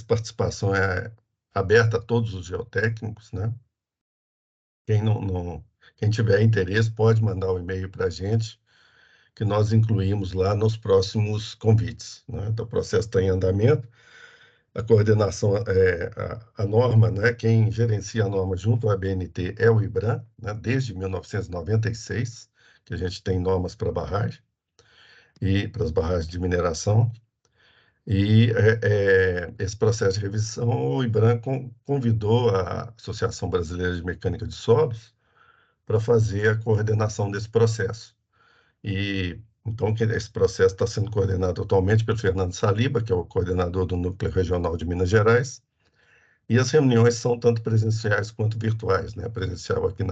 participação é aberta a todos os geotécnicos, né? Quem tiver interesse pode mandar um e-mail para a gente, que nós incluímos lá nos próximos convites, né? Então, o processo está em andamento. A coordenação, a norma, né? Quem gerencia a norma junto à ABNT é o IBRAM, né? Desde 1996, que a gente tem normas para barragem e para as barragens de mineração. E esse processo de revisão, o IBRAM convidou a Associação Brasileira de Mecânica de Solos para fazer a coordenação desse processo. E então esse processo está sendo coordenado atualmente pelo Fernando Saliba, que é o coordenador do Núcleo Regional de Minas Gerais, e as reuniões são tanto presenciais quanto virtuais, né? Presencial aqui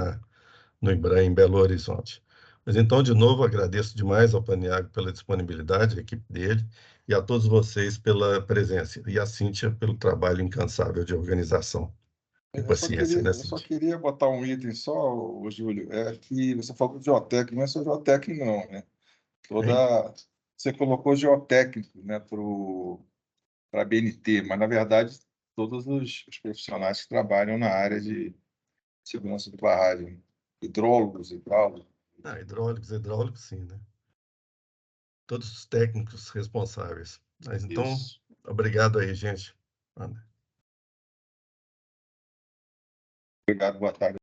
no IBRAM, em Belo Horizonte. Mas então, de novo, agradeço demais ao Paniago pela disponibilidade, a equipe dele, e a todos vocês pela presença, e a Cíntia pelo trabalho incansável de organização e paciência, né, Eu só Cíntia? queria botar um item só, ô, Júlio, é que você falou de geotécnico, não é só geotécnico não, né? Hein? Você colocou geotécnico, né, a BNT, mas, na verdade, todos os profissionais que trabalham na área de segurança de barragem, hidrólogos e tal. Hidráulicos, sim, né? Todos os técnicos responsáveis. Mas, então, Isso. obrigado aí, gente. Obrigado, boa tarde.